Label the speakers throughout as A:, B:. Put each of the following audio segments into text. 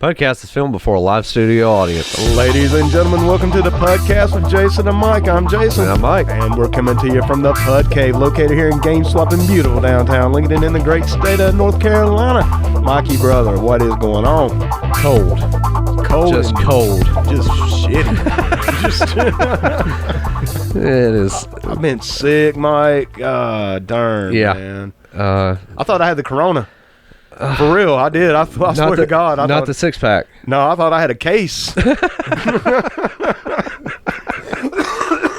A: PUDcast is filmed before a live studio audience.
B: Ladies and gentlemen, welcome to the PUDcast with Jason and Mike. I'm Jason.
A: And I'm Mike.
B: And we're coming to you from the PUDcave, located here in GameSwap in beautiful downtown Lincoln in the great state of North Carolina. Mikey, brother, what is going on?
A: Cold. Just cold.
B: Just shitty.
A: It is.
B: I've been sick, Mike. Darn,
A: Yeah.
B: man. I thought I had the corona. For real, I did. I swear to God. I
A: not
B: thought,
A: the six-pack.
B: No, I thought I had a case.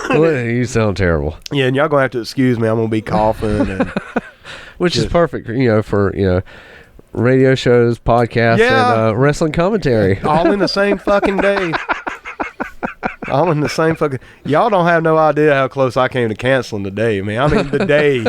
A: You sound terrible.
B: Yeah, and y'all going to have to excuse me. I'm going to be coughing. And
A: Which is perfect, for, radio shows, podcasts, and wrestling commentary.
B: all in the same fucking day. All in the same fucking... Y'all don't have no idea how close I came to canceling today, man. I mean, the day.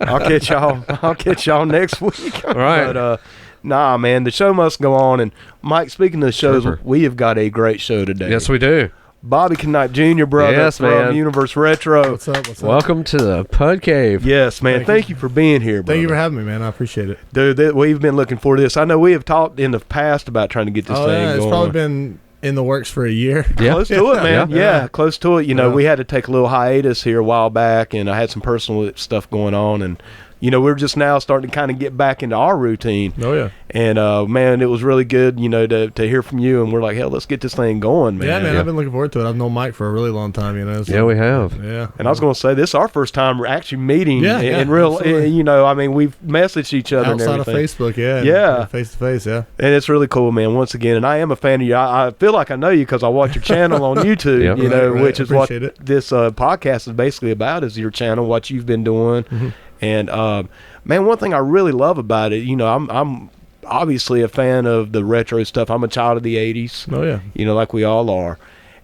B: I'll catch y'all next week.
A: All right.
B: But, nah, man, the show must go on. And, Mike, speaking of the shows, we have got a great show today.
A: Yes, we do.
B: Bobby Canipe Jr., brother,
A: yes,
B: from
A: man.
B: Universe Retro.
C: What's up?
A: Welcome to the PUDcave.
B: Yes, man. Thank you for being here, brother.
C: Thank you for having me, man. I appreciate it.
B: Dude, we've been looking forward to this. I know we have talked in the past about trying to get this thing going.
C: It's probably been in the works for a year.
A: Yeah.
B: Close to it, man.
A: Yeah.
B: Close to it. We had to take a little hiatus here a while back, and I had some personal stuff going on, and we're just now starting to kind of get back into our routine.
C: Oh, yeah.
B: And, man, it was really good, to hear from you, and we're like, hell, let's get this thing going, man.
C: Yeah, man, I've been looking forward to it. I've known Mike for a really long time, so,
A: Yeah, we have.
C: Yeah.
B: And I was going to say, this is our first time we're actually meeting in real,
C: absolutely.
B: we've messaged each other
C: outside
B: and everything.
C: of Facebook, yeah.
B: Yeah.
C: Face to face, yeah.
B: And it's really cool, man, once again. And I am a fan of you. I feel like I know you because I watch your channel on YouTube,
A: Yep.
C: Right.
B: which is what
C: Appreciate it.
B: this podcast is basically about, is your channel, what you've been doing.
C: Mm-hmm.
B: And, man, one thing I really love about it, I'm obviously a fan of the retro stuff. I'm a child of the 80s.
C: Oh, yeah.
B: Like we all are.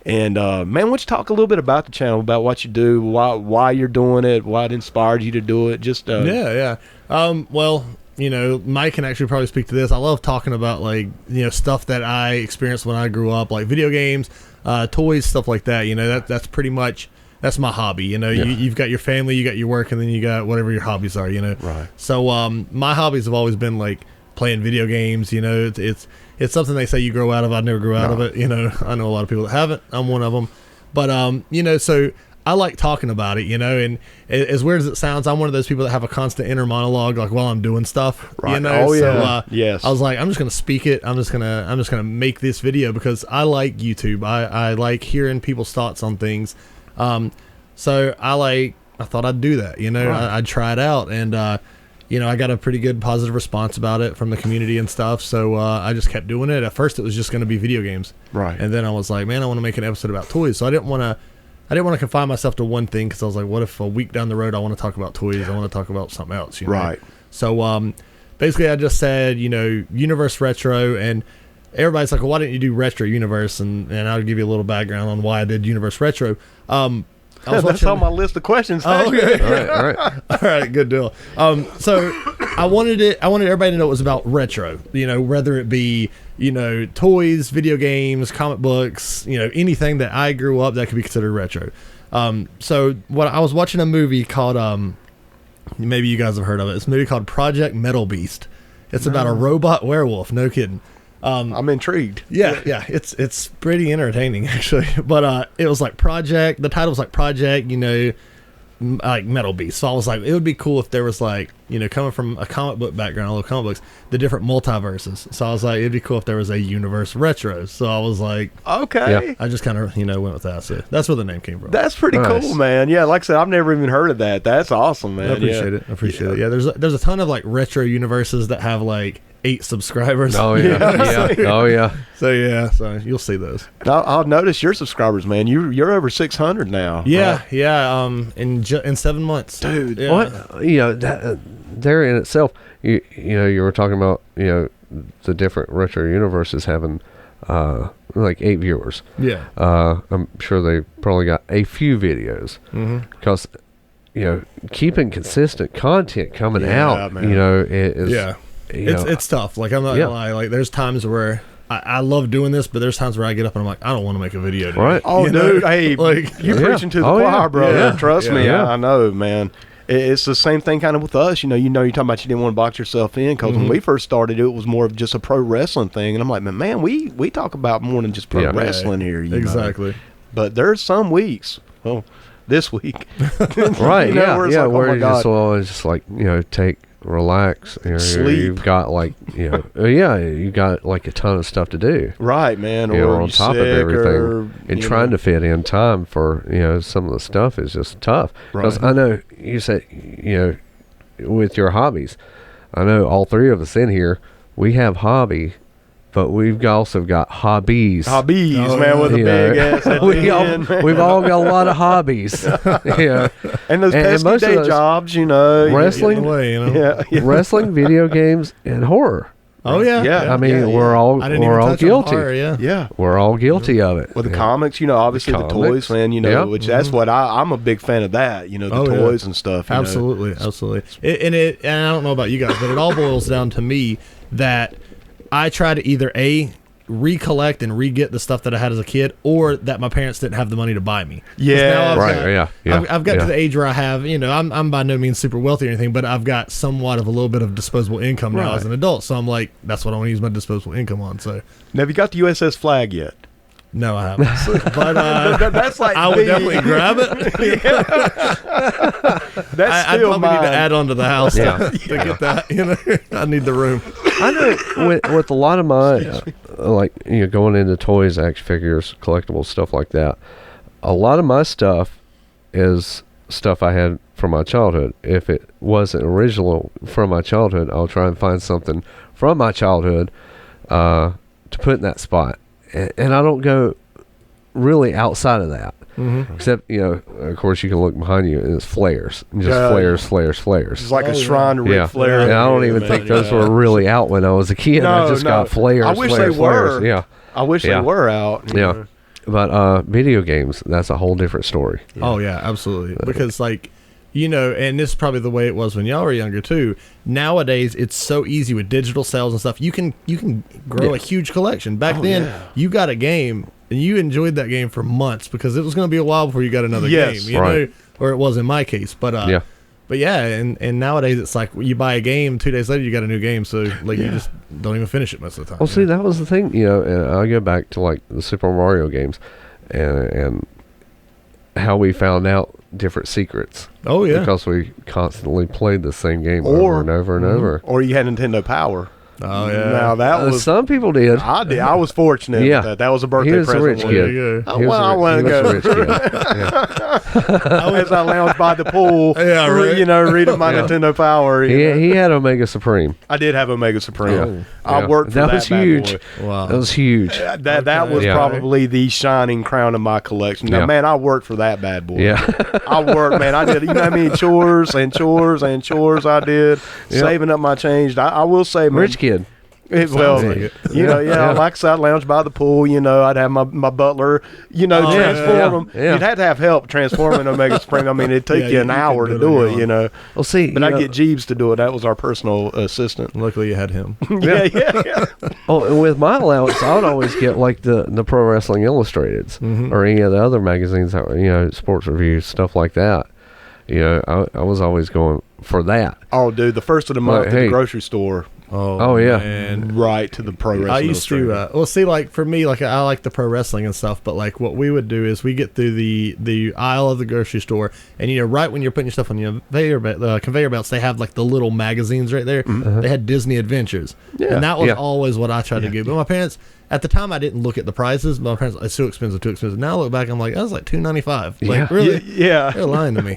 B: And, man, why don't you talk a little bit about the channel, about what you do, why you're doing it, what inspired you to do it? Just
C: Yeah. Well, Mike can actually probably speak to this. I love talking about, stuff that I experienced when I grew up, like video games, toys, stuff like that. That's pretty much... That's my hobby, You've got your family, you got your work, and then you got whatever your hobbies are,
B: Right.
C: So my hobbies have always been like playing video games. It's something they say you grow out of. I never grew out of it. I know a lot of people that haven't. I'm one of them. But so I like talking about it. And as weird as it sounds, I'm one of those people that have a constant inner monologue, like while I'm doing stuff.
B: Right. Oh yeah.
C: So,
B: yes.
C: I was like, I'm just gonna speak it. I'm just gonna make this video because I like YouTube. I like hearing people's thoughts on things. So I thought I'd do that,
B: Right.
C: I'd try it out, and I got a pretty good positive response about it from the community and stuff. So I just kept doing it. At first it was just going to be video games.
B: Right.
C: And then I was like, man, I want to make an episode about toys. So I didn't want to confine myself to one thing, because I was like, what if a week down the road I want to talk about toys? I want to talk about something else,
B: Right.
C: So basically I just said, Universe Retro, and everybody's like, well, why didn't you do Retro Universe? And I'll give you a little background on why I did Universe Retro.
B: That's on my list of questions.
C: Oh, okay.
A: All right.
C: All right, good deal. So I wanted everybody to know it was about retro, whether it be, toys, video games, comic books, anything that I grew up that could be considered retro. So what I was watching a movie called, maybe you guys have heard of it. It's a movie called Project Metal Beast. It's about a robot werewolf. No kidding.
B: I'm intrigued.
C: Yeah, it's pretty entertaining actually. But it was like Project. The title was like Project, like Metal Beast. So I was like, it would be cool if there was like, coming from a comic book background, I love comic books, the different multiverses. So I was like, it'd be cool if there was a Universe Retro. So I was like,
B: okay.
A: Yeah.
C: I just kind of went with that. So that's where the name came from.
B: That's pretty cool, man. Yeah, like I said, I've never even heard of that. That's awesome, man.
C: I appreciate it. Yeah, there's a ton of like retro universes that have like 8 subscribers.
A: Oh yeah. Oh yeah.
C: So you'll see those.
B: I'll notice your subscribers, man. You're over 600 now.
C: Yeah,
B: right?
C: yeah. In 7 months,
B: dude.
C: Yeah.
A: What there in itself, you were talking about the different retro universes having like 8 viewers.
C: Yeah.
A: I'm sure they probably got a few videos because keeping consistent content coming out,
B: man.
A: is
C: it's tough. Like, I'm not gonna lie. Like, there's times where I love doing this, but there's times where I get up and I'm like, I don't want to make a video today.
A: Right.
B: Oh, dude. Hey,
C: like,
B: you're preaching to the choir, brother.
A: Yeah.
B: Trust me.
A: Yeah.
B: I know, man. It's the same thing kind of with us. You're talking about you didn't want to box yourself in because when we first started, it was more of just a pro wrestling thing. And I'm like, man, we talk about more than just pro wrestling here.
C: Exactly.
B: But there's some weeks, well, this week.
A: Right,
B: where it's like,
A: where
B: oh
A: you
B: my God.
A: just like, relax.
B: Sleep.
A: You've got like, you got like a ton of stuff to do.
B: Right, man.
A: Or
B: Or
A: on top of
B: sick
A: everything. And trying to fit in time for, some of the stuff is just tough. Because I know you said, with your hobbies, I know all three of us in here, we have hobby, but we've also got hobbies.
B: Hobbies, man, with a big ass at the end.
A: We've all got a lot of hobbies.
B: And those pesky
A: most of
B: day
A: those
B: jobs,
A: wrestling,
B: Yeah.
A: video games, and horror.
C: Oh yeah.
B: Yeah.
A: I mean, we're all guilty.
C: Horror,
B: Yeah.
A: We're all guilty of it.
B: With the comics, obviously the toys, man, which that's what I'm a big fan of that, the toys and stuff.
C: Absolutely. And I don't know about you guys, but it all boils down to me that I try to either recollect and re-get the stuff that I had as a kid, or that my parents didn't have the money to buy me.
B: Yeah,
C: I've got to the age where I have, I'm by no means super wealthy or anything, but I've got somewhat of a little bit of disposable income now as an adult. So I'm like, that's what I want to use my disposable income on. So
B: now, have you got the USS flag yet?
C: no, I haven't. But
B: that's like
C: I would definitely grab it.
B: That's
C: I
B: still
C: probably
B: mine.
C: need to add on to the house to get that. I need the room.
A: I know with a lot of my going into toys, action figures, collectibles, stuff like that. A lot of my stuff is stuff I had from my childhood. If it wasn't original from my childhood, I'll try and find something from my childhood to put in that spot. And I don't go really outside of that. Mm-hmm. Except, of course, you can look behind you and it's flares. Just flares.
B: It's like a shrine to Ric Flair.
A: And I don't even think those were really out when I was a kid. I just got flares.
B: I wish they were. Yeah. I wish they were out.
A: Yeah. But video games, that's a whole different story.
C: Yeah. Oh, yeah, absolutely. Because, and this is probably the way it was when y'all were younger, too. Nowadays, it's so easy with digital sales and stuff. You can grow a huge collection. Back then, you got a game, and you enjoyed that game for months because it was going to be a while before you got another game. Or it was in my case. But and nowadays, it's like you buy a game, 2 days later, you got a new game. So, you just don't even finish it most of the time.
A: Well, see, that was the thing, and I go back to, the Super Mario games and how we found out different secrets.
C: Oh, yeah.
A: Because we constantly played the same game over and over and over.
B: Or you had Nintendo Power.
C: Oh, yeah.
B: Now, that was...
A: Some people did.
B: I did. I was fortunate with that. That was a birthday present.
A: He was a rich kid.
B: I want to go. As I lounged by the pool, reading my Nintendo Power.
A: He had Omega Supreme.
B: I did have Omega Supreme. I worked for that.
A: That was huge.
C: Wow.
A: That was huge.
B: That was probably the shining crown of my collection. Now, man, I worked for that bad boy.
A: Yeah.
B: I worked, man. I did, how many chores and chores and chores I did, saving up my change. I will say, man.
A: Rich kid.
B: Like I said, I'd lounge by the pool, I'd have my butler, transform them.
A: Yeah.
B: You'd have to have help transforming Omega Supreme. I mean, it'd take you an hour to do it,
A: Well, see,
B: but I'd get Jeeves to do it. That was our personal assistant.
C: Luckily, you had him.
B: Yeah.
A: Oh, and with my allowance, I would always get the Pro Wrestling Illustrateds or any of the other magazines, sports reviews, stuff like that. I was always going for that.
B: Oh, dude, the first of the month at the grocery store.
A: Oh yeah,
B: man. Right to the pro wrestling.
C: I used to. For me, I like the pro wrestling and stuff. But what we would do is we get through the aisle of the grocery store, and right when you're putting your stuff on the conveyor belts, they have the little magazines right there. Mm-hmm. They had Disney Adventures, and that was always what I tried to get. But my parents, at the time, I didn't look at the prices. My parents, it's too expensive. Now I look back, I'm like, that was $2.95. Really?
B: Yeah.
C: They're lying to me.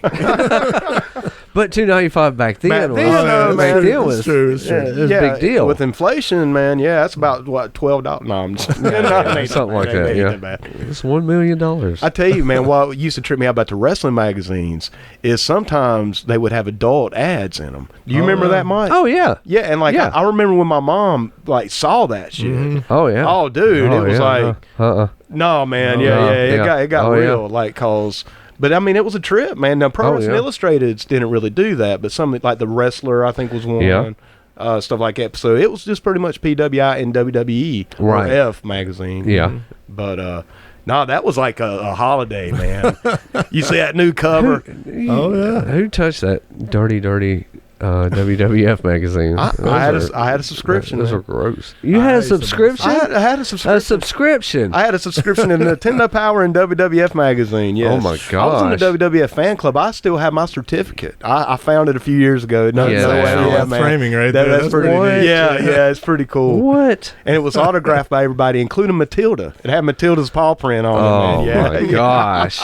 A: But $2.95 back then was
C: true.
A: It was a big deal.
B: With inflation, man, that's about $12. No, I'm just
A: something like that. Yeah, it's $1 million.
B: I tell you, man, what used to trip me out about the wrestling magazines is sometimes they would have adult ads in them. Do you remember that, Mike?
A: Oh yeah,
B: yeah. And I remember when my mom saw that shit.
A: Mm-hmm. Oh yeah.
B: Oh dude, it was no man, it got real, cause. But I mean, it was a trip, man. Now, Pro Wrestling Illustrateds didn't really do that, but some the Wrestler, I think, was one.
A: Yeah.
B: stuff like that. So it was just pretty much PWI and WWE or F magazine.
A: Yeah.
B: But no, that was like a holiday, man. You see that new cover?
A: Who touched that dirty WWF magazine?
B: I had a subscription.
A: Those are gross. You had a subscription?
B: I had a subscription.
A: A subscription.
B: I had a subscription in Nintendo Power and WWF magazine. Yes.
A: Oh my gosh.
B: I was in the WWF fan club. I still have my certificate. I found it a few years ago.
C: That's
B: man.
C: framing right there.
B: That's pretty neat. Yeah, it's pretty cool.
A: What?
B: And it was autographed by everybody, including Matilda. It had Matilda's paw print on it, man.
A: Oh my gosh.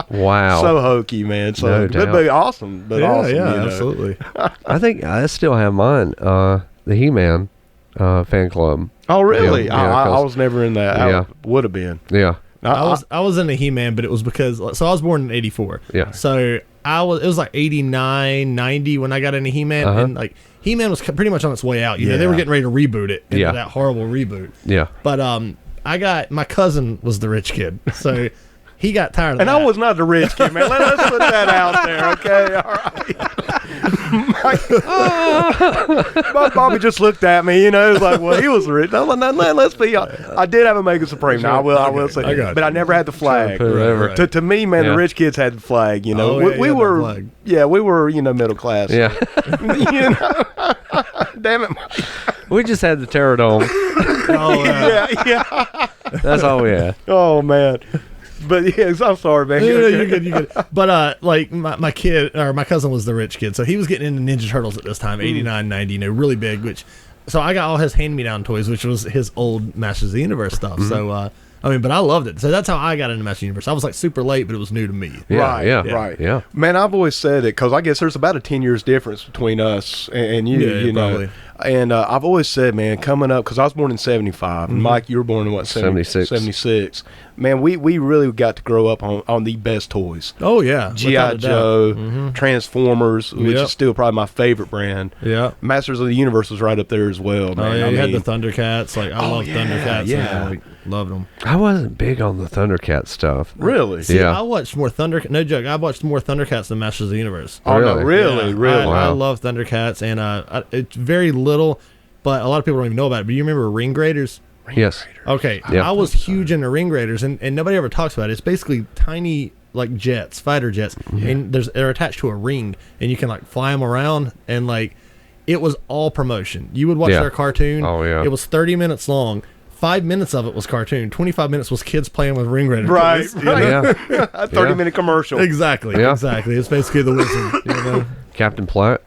A: Wow.
B: So hokey, man. So
A: No doubt.
B: but awesome. But awesome.
C: Yeah,
B: you know.
C: absolutely.
A: I think I still have mine. The He-Man fan club.
B: Oh, really?
A: Yeah,
B: I was never in that.
A: Yeah.
B: I would have been.
A: Yeah.
C: I was into He-Man, but it was because so I was born in '84.
A: Yeah.
C: So it was like '89, '90 when I got into He-Man, and like He-Man was pretty much on its way out. You know, they were getting ready to reboot it into that horrible reboot.
A: Yeah.
C: But my cousin was the rich kid, so he got tired of that.
B: And I was not the rich kid, man. Let's put that out there, okay? All right. Bobby just looked at me, you know, like, well, he was rich. No, let's be honest. I did have a Mega Supreme. Now, I will say, but I never had the flag.
A: Right.
B: To me, man, the rich kids had the flag. You know, we were, middle class.
A: Yeah.
B: You know, damn it, Mike.
A: We just had the Terradome.
B: Yeah.
A: That's all we had.
B: Oh man. But yes, I'm sorry, man.
C: You're good. But like my kid or my cousin was the rich kid, so he was getting into Ninja Turtles at this time, 89, 90, really big. So I got all his hand-me-down toys, which was his old Masters of the Universe stuff. So but I loved it. So that's how I got into Masters of the Universe. I was like super late, but it was new to me.
A: Yeah,
B: Right.
A: Yeah.
B: Man, I've always said it because I guess there's about a 10 years difference between us and you. You know.
C: Probably.
B: And I've always said, man, coming up, because I was born in 75, and Mike, you were born in what,
A: 76.
B: 76. Man, we really got to grow up on the best toys.
C: Oh, yeah.
B: G.I. Joe, Transformers, which is still probably my favorite brand.
C: Yeah.
B: Masters of the Universe was right up there as well, man.
C: Oh, yeah, you had the Thundercats. Like, I love Thundercats.
B: Yeah.
C: And, loved them.
A: I wasn't big on the Thundercat stuff.
B: Really?
C: See,
A: Yeah.
C: I watched more no joke, I watched more Thundercats than Masters of the Universe.
B: Oh, no, really?
C: I love Thundercats, and it's very little, but a lot of people don't even know about it. But you remember Ring Raiders?
A: Yes.
C: Okay,
A: Yeah.
C: I was huge into Ring Raiders, and nobody ever talks about it. It's basically tiny, like jets, fighter jets, and they're attached to a ring, and you can like fly them around, and like it was all promotion. You would watch their cartoon.
A: Oh, yeah.
C: It was 30 minutes long. 5 minutes of it was cartoon. 25 minutes was kids playing with Ring Raiders.
B: Right.
A: Yeah.
B: A 30-minute commercial.
C: Exactly.
A: Yeah.
C: Exactly. It's basically the wizard. You know?
A: Captain Power.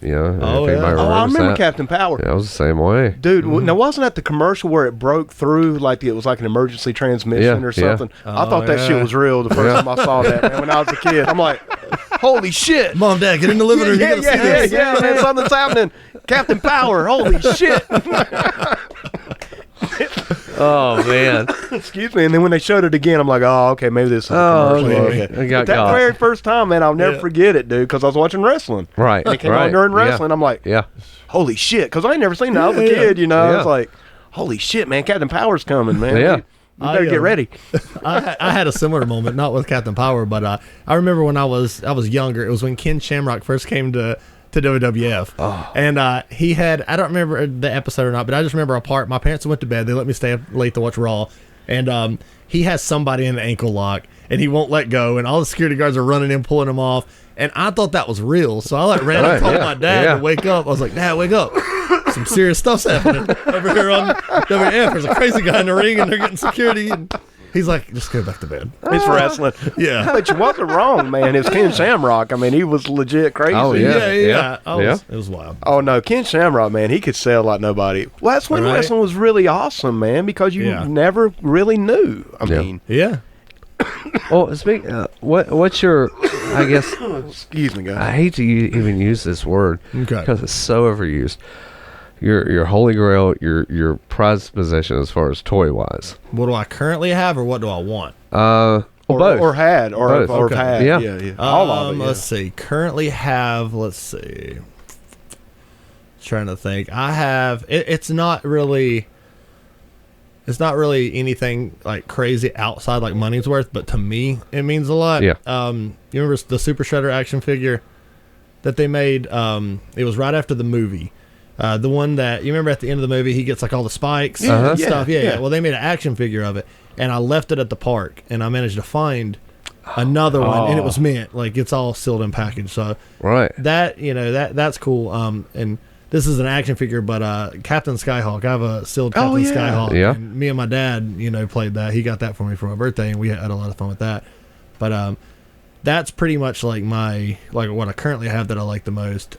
A: You know.
C: Oh,
A: if anybody
C: yeah.
B: I
A: remembers
B: remember
A: that.
B: Captain Power.
A: Yeah, it was the same way.
B: Dude, now wasn't that the commercial where it broke through, like it was like an emergency transmission or something? I thought that shit was real the first time I saw that, man, when I was a kid. I'm like, holy shit.
C: Mom, Dad, get in the living room. You gotta see this.
B: Yeah, man, something's happening. Captain Power, holy shit.
A: Oh man.
B: Excuse me. And then when they showed it again, I'm like, oh, okay, maybe this is a commercial.
A: okay.
B: Okay.
A: I got
B: That
A: caught.
B: very first time, man, I'll never forget it, dude, because I was watching wrestling.
A: Right.
B: And it came
A: right.
B: on during
A: Yeah.
B: wrestling. I'm like,
A: Yeah.
B: holy shit, because I ain't never seen that. I was a kid, you know.
A: Yeah.
B: It's like, holy shit, man, Captain Power's coming, man.
A: Yeah.
B: You better get ready.
C: I had a similar moment, not with Captain Power, but I remember when I was younger. It was when Ken Shamrock first came to WWF, and he had, I don't remember the episode or not, but I just remember a part. My parents went to bed. They let me stay up late to watch Raw, and he has somebody in an ankle lock, and he won't let go, and all the security guards are running in, pulling him off, and I thought that was real, so I ran and called my dad to wake up. I was like, Dad, wake up. Some serious stuff's happening over here on WWF. There's a crazy guy in the ring, and they're getting security, and he's like, just go back to bed.
B: It's wrestling.
C: Yeah.
B: But you wasn't wrong, man. It was Ken Shamrock. I mean, he was legit crazy.
A: Oh, yeah.
C: It was wild.
B: Oh, no. Ken Shamrock, man, he could sell like nobody. Well, that's when wrestling was really awesome, man, because you never really knew. I mean.
C: Yeah.
A: Well, what's your, I guess,
B: Excuse me, guys.
A: I hate to even use this word because it's so overused. Your holy grail, your prized possession as far as toy wise.
C: What do I currently have, or what do I want?
A: Both.
B: Or had. Or
A: Both.
B: had.
A: Yeah.
B: All of it.
C: Let's see. Currently have, trying to think. I have, it's not really anything like crazy outside like money's worth, but to me it means a lot.
A: Yeah.
C: You remember the Super Shredder action figure? that they made. It was right after the movie. The one that you remember at the end of the movie, he gets like all the spikes and stuff. Yeah. Well, they made an action figure of it, and I left it at the park, and I managed to find another one, and it was mint. Like it's all sealed and packaged. So that that's cool. And this is an action figure, but Captain Skyhawk. I have a sealed Captain Skyhawk. Yeah. And me and my dad, played that. He got that for me for my birthday, and we had a lot of fun with that. But that's pretty much like what I currently have that I like the most.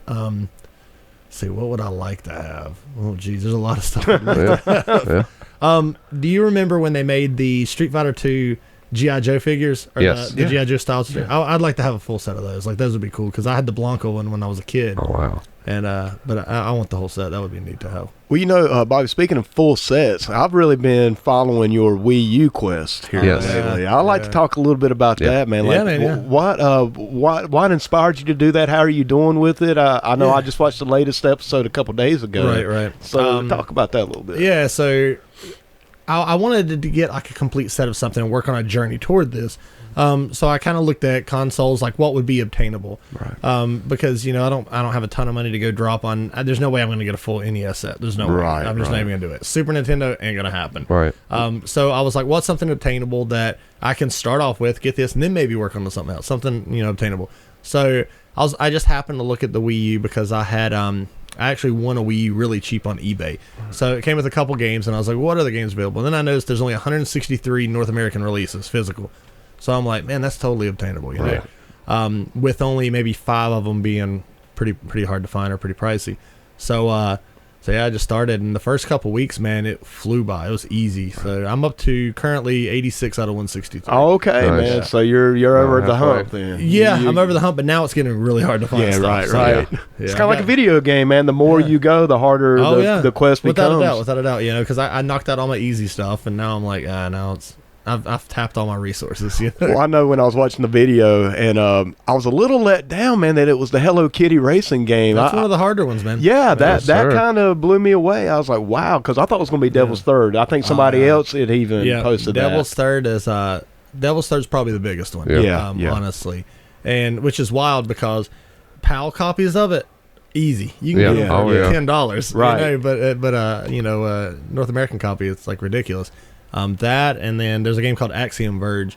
C: See, what would I like to have? Oh, geez, there's a lot of stuff I'd like to have. Do you remember when they made the Street Fighter 2 G.I. Joe figures? Or
A: yes.
C: The G.I. Joe styles? Yeah. I'd like to have a full set of those. Like, those would be cool, because I had the Blanco one when I was a kid.
A: Oh, wow.
C: And but I want the whole set. That would be neat to have.
B: Well, Bobby, speaking of full sets, I've really been following your Wii U quest here lately. I'd like to talk a little bit about that, man. Like, what inspired you to do that? How are you doing with it? I know I just watched the latest episode a couple days ago.
C: Right.
B: So talk about that a little bit.
C: Yeah, so I wanted to get like a complete set of something and work on a journey toward this. So I kind of looked at consoles, like what would be obtainable, right? Because I don't have a ton of money to go drop on. There's no way I'm going to get a full NES set. There's no way. I'm just not even going to do it. Super Nintendo ain't going to happen.
A: Right.
C: So I was like, what's something obtainable that I can start off with, get this, and then maybe work on something else, something obtainable. So I just happened to look at the Wii U because I had I actually won a Wii U really cheap on eBay. So it came with a couple games, and I was like, what other games available? And then I noticed there's only 163 North American releases, physical. So I'm like, man, that's totally obtainable, with only maybe 5 of them being pretty hard to find or pretty pricey. So I just started, and the first couple weeks, man, it flew by. It was easy. So I'm up to currently 86 out of 163.
B: Oh, okay, nice. Man. So you're over the hump then.
C: Yeah, I'm over the hump, but now it's getting really hard to find stuff.
B: Right. Yeah. It's kind of like a video game, man. The more you go, the harder the quest becomes.
C: Without a doubt, because I knocked out all my easy stuff, and now I'm like, now it's... I've tapped all my resources.
B: Well, I know when I was watching the video, and I was a little let down, man, that it was the Hello Kitty racing game.
C: That's one of the harder ones, man.
B: Yeah, that kind of blew me away. I was like, wow, because I thought it was going to be Devil's Third. I think somebody else had even posted
C: Devil's Third is Devil's Third's probably the biggest one. Honestly, and which is wild because PAL copies of it. Easy, you can get it for $10,
B: right?
C: But North American copy, it's like ridiculous. That, and then there's a game called Axiom Verge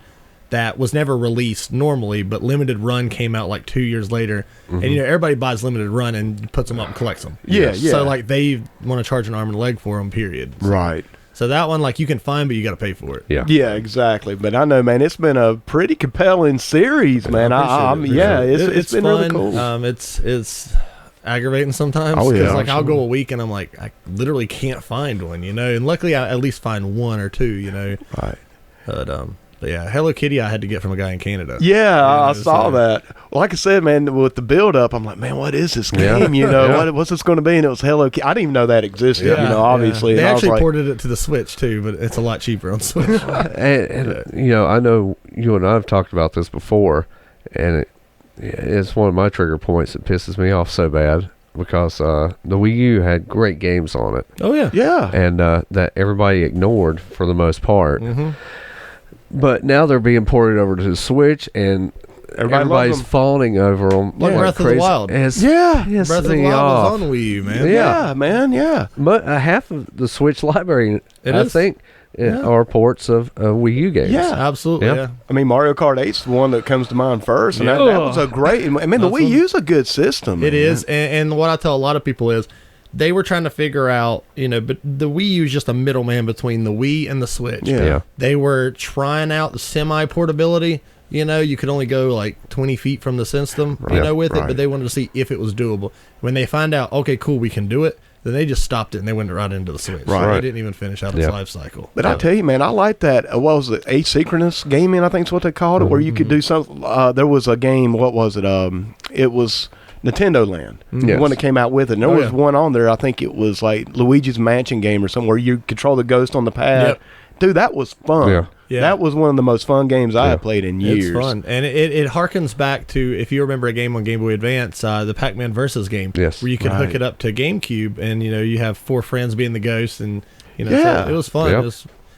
C: that was never released normally, but Limited Run came out like 2 years later. Mm-hmm. And everybody buys Limited Run and puts them up and collects them.
B: Yeah.
C: So like they want to charge an arm and a leg for them, period.
B: Right.
C: So that one, like, you can find, but you got to pay for it.
B: Yeah, exactly. But I know, man, it's been a pretty compelling series, man. It's been
C: fun.
B: Really cool.
C: It's aggravating sometimes because I'll go a week and I'm like, I literally can't find one, and luckily I at least find one or two,
B: right.
C: But yeah, Hello Kitty I had to get from a guy in Canada.
B: I saw that. Well, like I said, man, with the build up, I'm like, man, what is this game? What's this going to be? And it was Hello Kitty. I didn't even know that existed. Obviously
C: they actually ported it to the Switch too, but it's a lot cheaper on Switch.
A: and I know you and I have talked about this before, and it's one of my trigger points that pisses me off so bad because the Wii U had great games on it.
C: Oh, yeah.
A: And that everybody ignored for the most part. Mm-hmm. But now they're being ported over to the Switch, and everybody's fawning over them.
C: Like Breath of the Wild.
A: Breath
C: of the Wild was on Wii U, man.
B: Yeah, man, yeah.
A: But half of the Switch library, I think, are ports of Wii U games.
B: Yeah,
C: absolutely. Yeah.
B: I mean, Mario Kart 8's the one that comes to mind first, and that was a great. I mean, the Wii U's a good system.
C: It is, and what I tell a lot of people is they were trying to figure out, but the Wii U is just a middleman between the Wii and the Switch.
B: Yeah.
C: They were trying out the semi-portability. You could only go like 20 feet from the system, with it, but they wanted to see if it was doable. When they find out, okay, cool, we can do it, then they just stopped it and they went right into the Switch.
B: Right.
C: So they didn't even finish out its life cycle.
B: But I tell you, man, I like that. What was it? Asynchronous gaming, I think is what they called it, where you could do something. There was a game, what was it? It was Nintendo Land, the one that came out with it. And there was one on there, I think it was like Luigi's Mansion game or something, where you control the ghost on the pad. Yep. Dude, that was fun. Yeah. That was one of the most fun games I have played in years.
C: It's fun. And it harkens back to, if you remember a game on Game Boy Advance, the Pac-Man Versus game, where you could hook it up to GameCube, and, you have 4 friends being the ghost, and, so it was fun.
A: Yep.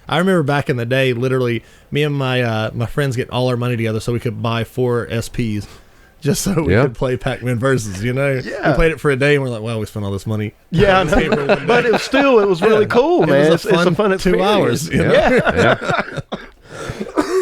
C: I remember back in the day, literally, me and my friends get all our money together so we could buy 4 SPs. just so we
A: Yeah.
C: could play Pac-Man Versus. You know,
B: Yeah.
C: we played it for a day, and we're like, "Wow, we spent all this money."
B: Yeah, I
C: on this game for
B: know.
C: one day.
B: But it was really cool,
C: It
B: man.
C: was a
B: It's a fun
C: 2
B: experience.
C: hours. You know?
B: Yeah.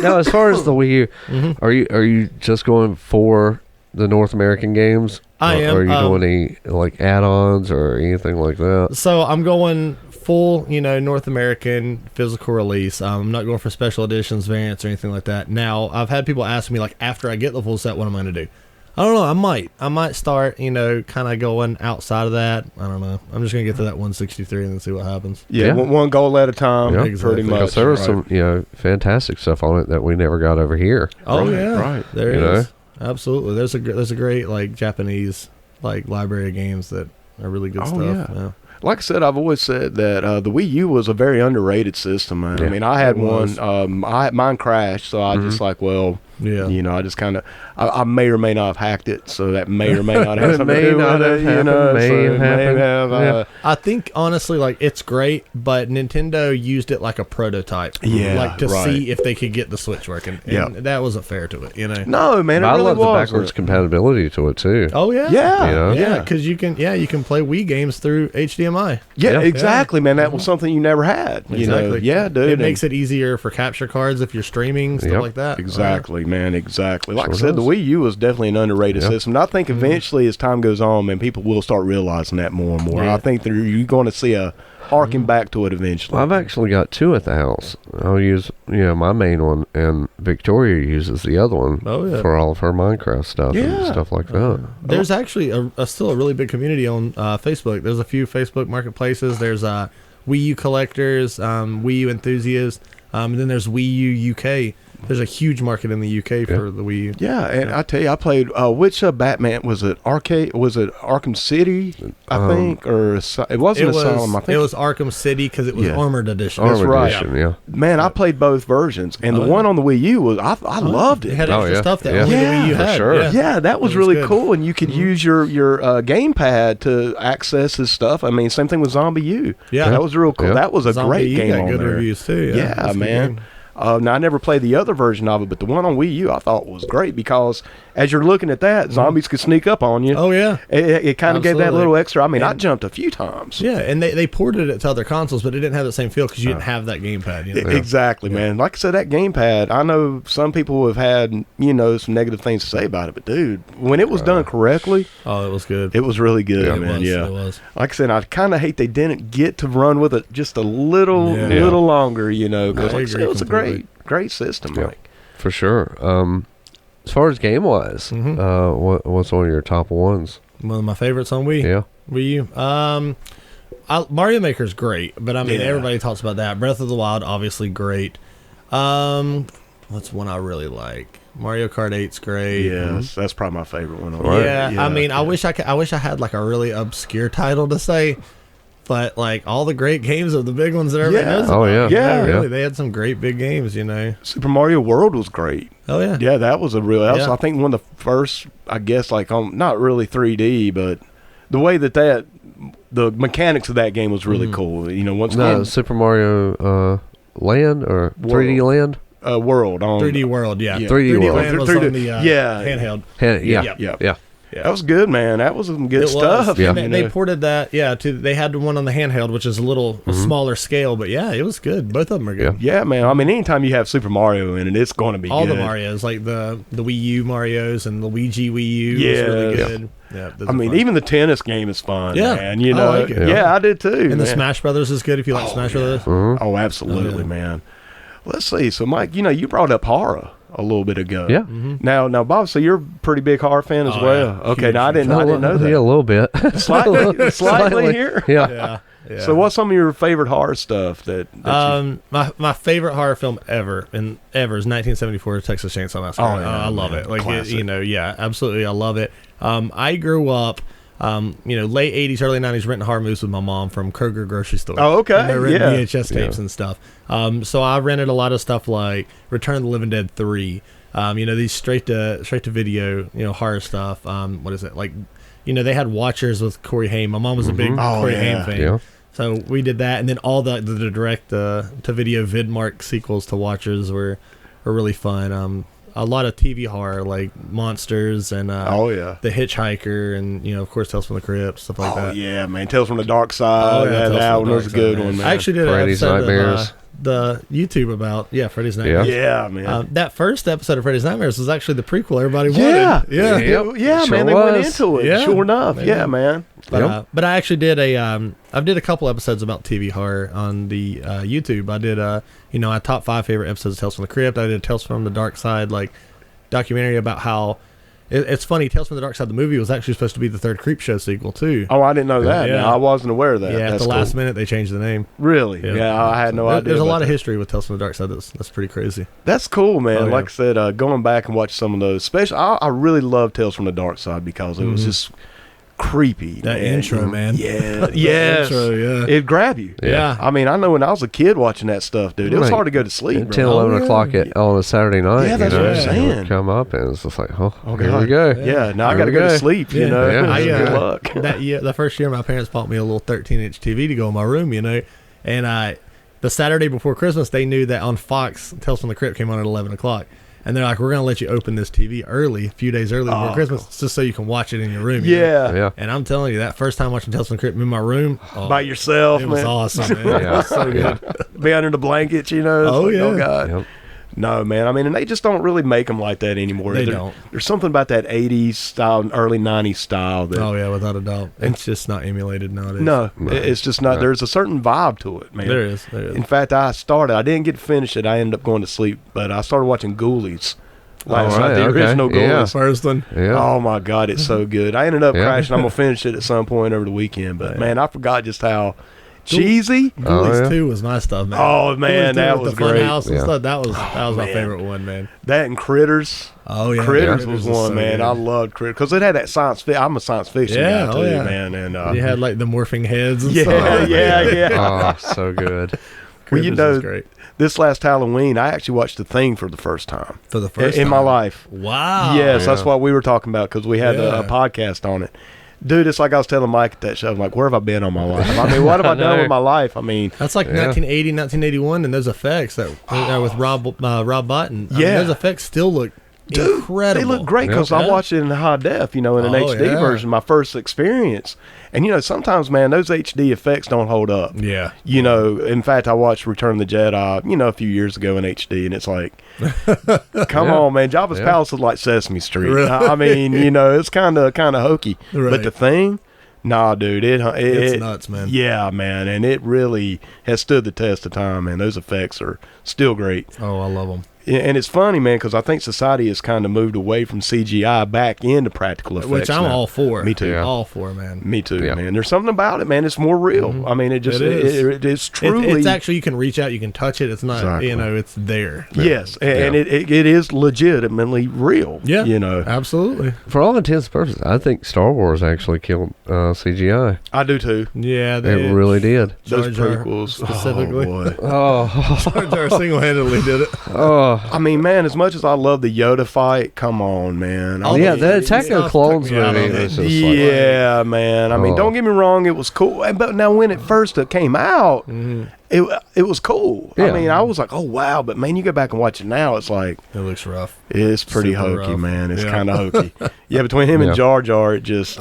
A: Now, as far as the Wii U,
C: Mm-hmm.
A: are you just going for the North American games?
C: I am,
A: Or are you doing any like add-ons or anything like that?
C: So I'm going full, North American physical release. I'm not going for special editions, variants, or anything like that. Now, I've had people ask me, like, after I get the full set, what am I going to do? I don't know. I might start, kind of going outside of that. I don't know. I'm just going to get to that 163 and then see what happens.
B: Yeah,
A: Yeah.
B: one goal at a time,
A: Yeah.
B: pretty
C: Exactly.
B: much.
A: Because there was
B: right.
A: some, fantastic stuff on it that we never got over here.
C: Oh,
B: Right,
C: yeah.
B: right.
C: There
A: You
C: is. Absolutely. There's a great, like, Japanese, like, library of games that are really good
B: Oh,
C: stuff.
B: yeah. Like I said, I've always said that the Wii U was a very underrated system, man.
A: Yeah.
B: I mean, I had
C: It was.
B: one. Mine crashed, so I just like, well,
C: Yeah.
B: I just kind of, I may or may not have hacked it, so that may or may not have
A: It
B: something to
A: may
B: do
A: not
B: with
A: have
B: it.
A: happened, may
B: so
A: have
B: it may
A: happened.
B: have.
A: Yeah.
C: I think honestly, like, it's great, but Nintendo used it like a prototype,
B: Yeah,
C: like to
B: right.
C: see if they could get the Switch working. And
B: Yeah.
C: that wasn't fair to it,
B: No, man, it
A: But I
B: really
A: love the
B: was.
A: backwards compatibility to it too.
C: Oh yeah,
B: Yeah,
A: You know?
C: yeah, because you can play Wii games through HDMI.
B: Yeah,
A: Yeah.
B: exactly, man. That was something you never had. You know, yeah, dude.
C: It makes it easier for capture cards if you're streaming stuff
A: Yep.
C: like that.
B: Exactly, man. Exactly. Like
A: Sure
B: I said, the
A: does.
B: Wii U was definitely an underrated
A: Yeah.
B: system. And I think eventually, as time goes on, man, people will start realizing that more and more.
C: Yeah.
B: I think that you're going to see a harking back to it eventually.
A: Well, I've actually got two at the house. I'll use, my main one, and Victoria uses the other one
C: Oh, yeah.
A: for all of her Minecraft stuff and
B: Yeah.
A: stuff like that.
C: There's actually still a really big community on Facebook. There's a few Facebook marketplaces. There's Wii U collectors, Wii U enthusiasts, and then there's Wii U UK. There's a huge market in the UK for the Wii U.
B: Yeah, and I tell you, I played which Batman was it? Arcade? Was it Arkham City? I think, or it wasn't Asylum. I think
C: it was Arkham City because it was
B: Yeah.
C: Armored Edition.
B: That's
A: Armored
B: right.
A: Edition, yeah.
B: Man, I played both versions, and the one on the Wii U was I loved
C: It
B: it.
C: had
A: Oh,
C: extra
A: yeah.
C: stuff that
A: Yeah.
C: only the
B: Yeah,
C: Wii U
A: for
C: had.
A: sure.
B: Yeah, that was
C: It was
B: really
C: good.
B: cool, and you could use your gamepad to access his stuff. I mean, same thing with Zombie U.
C: Yeah.
B: that was real cool.
A: Yeah.
B: That was a
C: Zombie
B: great
C: U
B: game
C: got
B: on
C: good
B: there.
C: reviews too.
B: Yeah,
C: That's a good
B: man.
C: game.
B: Now I never played the other version of it, but the one on Wii U I thought was great because as you're looking at that, zombies could sneak up on you.
C: Oh yeah.
B: It kind of gave that
C: Absolutely.
B: little extra. I mean, I
C: And-
B: jumped a few times.
C: Yeah, and they ported it to other consoles, but it didn't have the same feel because you didn't have that gamepad. You know?
B: Exactly, man. Like I said, that gamepad, I know some people have had, some negative things to say about it, but dude, when it was done correctly,
C: Oh, it was good.
B: it was really good,
A: Yeah.
B: man.
C: It was.
B: Like I said, I kind of hate they didn't get to run with it just a little longer, because
C: I
B: like I said,
C: agree
B: it was a
C: completely.
B: great system.
A: Yeah.
B: Like.
A: For sure. As far as game-wise, what's one of your top ones?
C: One of my favorites on Wii.
A: Yeah.
C: Wii U. Mario Maker's great, but I mean
B: Yeah.
C: everybody talks about that. Breath of the Wild, obviously great. What's one I really like? Mario Kart 8's great.
B: Yes, that's probably my favorite one. On
A: Right.
B: there.
C: Yeah, I mean, I wish I had like a really obscure title to say, but like all the great games of the big ones that everybody
B: Yeah.
C: knows.
A: Oh,
C: about.
A: yeah.
C: Really,
A: Yeah.
C: they had some great big games.
B: Super Mario World was great.
C: Oh yeah,
B: Yeah, that was that was,
C: Yeah.
B: I think, one of the first, I guess, like not really 3D, but the way that the mechanics of that game was really cool. Once
A: No,
B: again,
A: Super Mario Land or 3D Land?
B: World on
C: 3D World. Yeah,
A: 3D World.
C: Land was
B: 3D
C: on the
B: yeah.
C: handheld.
B: Yeah. That was good, man. That was some good
C: It
B: stuff.
C: was.
A: Yeah.
C: And they ported that. Yeah, they had one on the handheld, which is a little smaller scale, but yeah, it was good. Both of them are good.
B: Yeah, man. I mean, anytime you have Super Mario in it, it's going to be
C: All
B: good.
C: the Marios, like the Wii U Marios and the Luigi Wii U, was
B: Yeah.
C: really good. Yeah, those
B: I
C: are
B: mean,
C: fun.
B: even the tennis game is fun,
C: Yeah,
B: man.
C: I like it.
B: Yeah, I did too.
C: And the
B: man.
C: Smash Brothers is good if you like Smash Brothers.
B: Oh, absolutely, man. Let's see. So, Mike, you brought up horror a little bit ago.
A: Yeah.
B: Now, Bob, so you're a pretty big horror fan as
C: Oh,
B: well.
C: yeah.
B: Okay,
C: Huge,
B: now I didn't know that.
A: Yeah, a little bit.
B: Slightly here.
A: Yeah.
C: Yeah.
B: So, what's some of your favorite horror stuff that you,
C: My favorite horror film ever is 1974 Texas Chainsaw Massacre.
B: Oh, yeah,
C: I love
B: man.
C: it. Like
B: Classic.
C: yeah, absolutely, I love it. I grew up, late 80s, early 90s, renting horror movies with my mom from Kroger grocery store.
B: Oh, okay.
C: And they rented
B: Yeah.
C: VHS tapes and stuff. So I rented a lot of stuff like Return of the Living Dead 3. These straight to video, horror stuff. What is it like? They had Watchers with Corey Haim. My mom was a big Corey Haim fan.
A: Yeah.
C: So we did that, and then all the direct to video Vidmark sequels to Watchers were really fun. a lot of TV horror, like Monsters and
B: Oh, yeah.
C: The Hitchhiker, and of course Tales from the Crypt, stuff like that.
B: Oh, yeah, man. Tales from the Dark Side.
C: Oh, yeah, Tales
B: that
C: from
B: one
C: the
B: was a
C: Dark
B: good
C: Side,
B: one, man.
C: I actually did
A: Freddy's
C: an episode
A: Nightmares.
C: of the YouTube about Freddy's Nightmares.
B: Yeah, man.
C: That first episode of Freddy's Nightmares was actually the prequel everybody wanted.
B: Yeah.
C: Yeah.
A: Yep.
B: Yeah,
A: Sure
B: man. They went
A: was.
B: into it.
C: Yeah.
B: Sure enough. Yeah, man.
C: But I actually did I did a couple episodes about TV horror on the YouTube. I did I top 5 favorite episodes of Tales from the Crypt. I did Tales from the Dark Side, like documentary about how it's funny. Tales from the Dark Side, the movie, was actually supposed to be the third Creepshow sequel too.
B: Oh, I didn't know that.
C: Yeah.
B: No, I wasn't aware of that.
C: Yeah, at
B: That's
C: the last
B: cool.
C: minute they changed the name.
B: Really? Yeah, I had no idea.
C: There's a
B: about
C: lot of
B: that.
C: history with Tales from the Dark Side. That's pretty crazy.
B: That's cool, man.
C: Oh, yeah.
B: Like I said, going back and watch some of those, especially, I really love Tales from the Dark Side because it was just creepy.
C: That
B: man.
C: intro, man.
B: Yeah. Yes.
C: Intro, yeah.
B: It'd grab you.
C: Yeah.
B: I mean, I know when I was a kid watching that stuff, dude, it was
A: Right.
B: hard to go to sleep.
A: At
B: bro.
A: 10, 11
C: yeah.
A: o'clock on a Saturday night.
B: Yeah, that's
A: you know,
B: what I'm
A: it
B: saying.
A: would come up and it's just like, here
B: God.
A: we go.
B: Yeah, now I
A: Here
B: got to
A: we
B: go to
A: go.
B: sleep, you
C: Yeah.
B: know.
A: Yeah.
B: Good luck.
C: That year, the first year, my parents bought me a little 13-inch TV to go in my room, and the Saturday before Christmas, they knew that on Fox, Tales from the Crypt came on at 11 o'clock. And they're like, we're going to let you open this TV early, a few days early before Christmas, just so you can watch it in your room.
B: Yeah.
A: Yeah.
C: And I'm telling you, that first time watching Tales from the Crypt in my room,
B: By yourself,
C: it
B: man.
C: was awesome, man.
A: Yeah.
C: So good.
B: Be under the blankets, you know. It's
C: Oh,
B: like,
C: yeah.
B: Oh, God.
A: Yep.
B: No, man. I mean, and they just don't really make them like that anymore.
C: They don't.
B: There's something about that 80s style and early 90s style that
C: Oh, yeah, without a doubt. It's just not emulated nowadays.
B: no, it's just not.
A: No.
B: There's a certain vibe to it, man.
C: There is.
B: In fact, I didn't get to finish it. I ended up going to sleep, but I started watching Ghoulies last night,
A: right,
B: the
A: okay.
B: original
A: Yeah.
B: Ghoulies.
C: First one.
A: Yeah.
B: Oh my God, it's so good. I ended up
A: Yeah.
B: crashing. I'm gonna finish it at some point over the weekend, but
C: Yeah.
B: man, I forgot just how cheesy.
C: Ghoulies
A: yeah.
C: 2 was my stuff, man.
B: Oh, man,
C: Ghoulies 2
B: that
C: with
B: was
C: the fun
B: great.
C: house and
A: Yeah.
C: stuff. That was my
B: man.
C: favorite one, man.
B: That and Critters.
C: Oh, yeah.
B: Critters
C: Yeah.
B: was
C: is
B: one,
C: so
B: man.
C: good.
B: I loved Critters because it had that science fiction. I'm a science fiction
C: Yeah,
B: guy
C: oh,
B: too,
C: yeah.
B: man. And
C: You had like the morphing heads and
B: yeah,
C: stuff.
B: yeah.
A: Oh, so good.
B: Well, you
C: Critters
B: know,
C: was great.
B: this last Halloween, I actually watched The Thing for the first time
C: For the first
B: in my
C: time.
B: life.
C: Wow.
B: Yes, that's
A: Yeah.
B: what we were talking about because we had a
C: Yeah.
B: podcast on it. Dude, it's like I was telling Mike at that show. I'm like, where have I been all my life? I mean, what have I done
A: know.
B: with my life? I mean,
C: That's like
A: Yeah.
C: 1980, 1981, and those effects that with Rob Bottin. I mean,
B: Yeah.
C: those effects still look incredible.
B: they look great because I
C: Yeah.
B: watched it in high def, in an
C: Oh,
B: HD
C: yeah.
B: version, my first experience. And, sometimes, man, those HD effects don't hold up.
C: Yeah.
B: In fact, I watched Return of the Jedi, a few years ago in HD, and it's like, come
A: Yeah.
B: on, man, Jabba's
A: Yeah.
B: Palace is like Sesame Street.
C: Really?
B: I mean, it's kind of hokey.
C: Right.
B: But The Thing, nah, dude,
C: It's nuts, man.
B: Yeah, man, and it really has stood the test of time, man. Those effects are still great.
C: Oh, I love them.
B: And it's funny, man, because I think society has kind of moved away from CGI back into practical effects.
C: Which I'm
B: now.
C: all for.
B: Me too.
A: Yeah.
C: All for, man.
B: Me too,
A: Yeah.
B: man. There's something about it, man. It's more real. I mean, it just
C: It is.
B: it is truly.
C: It's actually, you can reach out, you can touch it. It's not,
B: Exactly.
C: it's there.
B: yes, and
A: Yeah.
B: it is legitimately real.
C: Yeah. Absolutely.
A: For all intents and purposes, I think Star Wars actually killed CGI.
B: I do too.
C: Yeah.
A: It really did.
B: Those
C: Jar Jar
B: prequels,
C: specifically.
B: Oh, boy.
A: Oh,
C: Jar Jar single-handedly did it.
A: oh.
B: I mean, man, as much as I love the Yoda fight, come on, man. I
C: Oh,
B: mean,
A: Yeah, the Attack of the
C: Stuff
A: Clones
C: took me out
A: movie
C: of it.
A: was just like,
B: yeah, man. I mean,
A: Oh.
B: don't get me wrong, it was cool. But now, when it first came out, it was cool. I
A: Yeah.
B: mean, I was like, oh wow. But man, you go back and watch it now, it's like
C: It looks rough.
B: it's pretty
C: Super
B: hokey,
C: rough.
B: man. It's
C: Yeah.
B: kind of hokey. Yeah, between him and
A: Yeah.
B: Jar Jar, it just.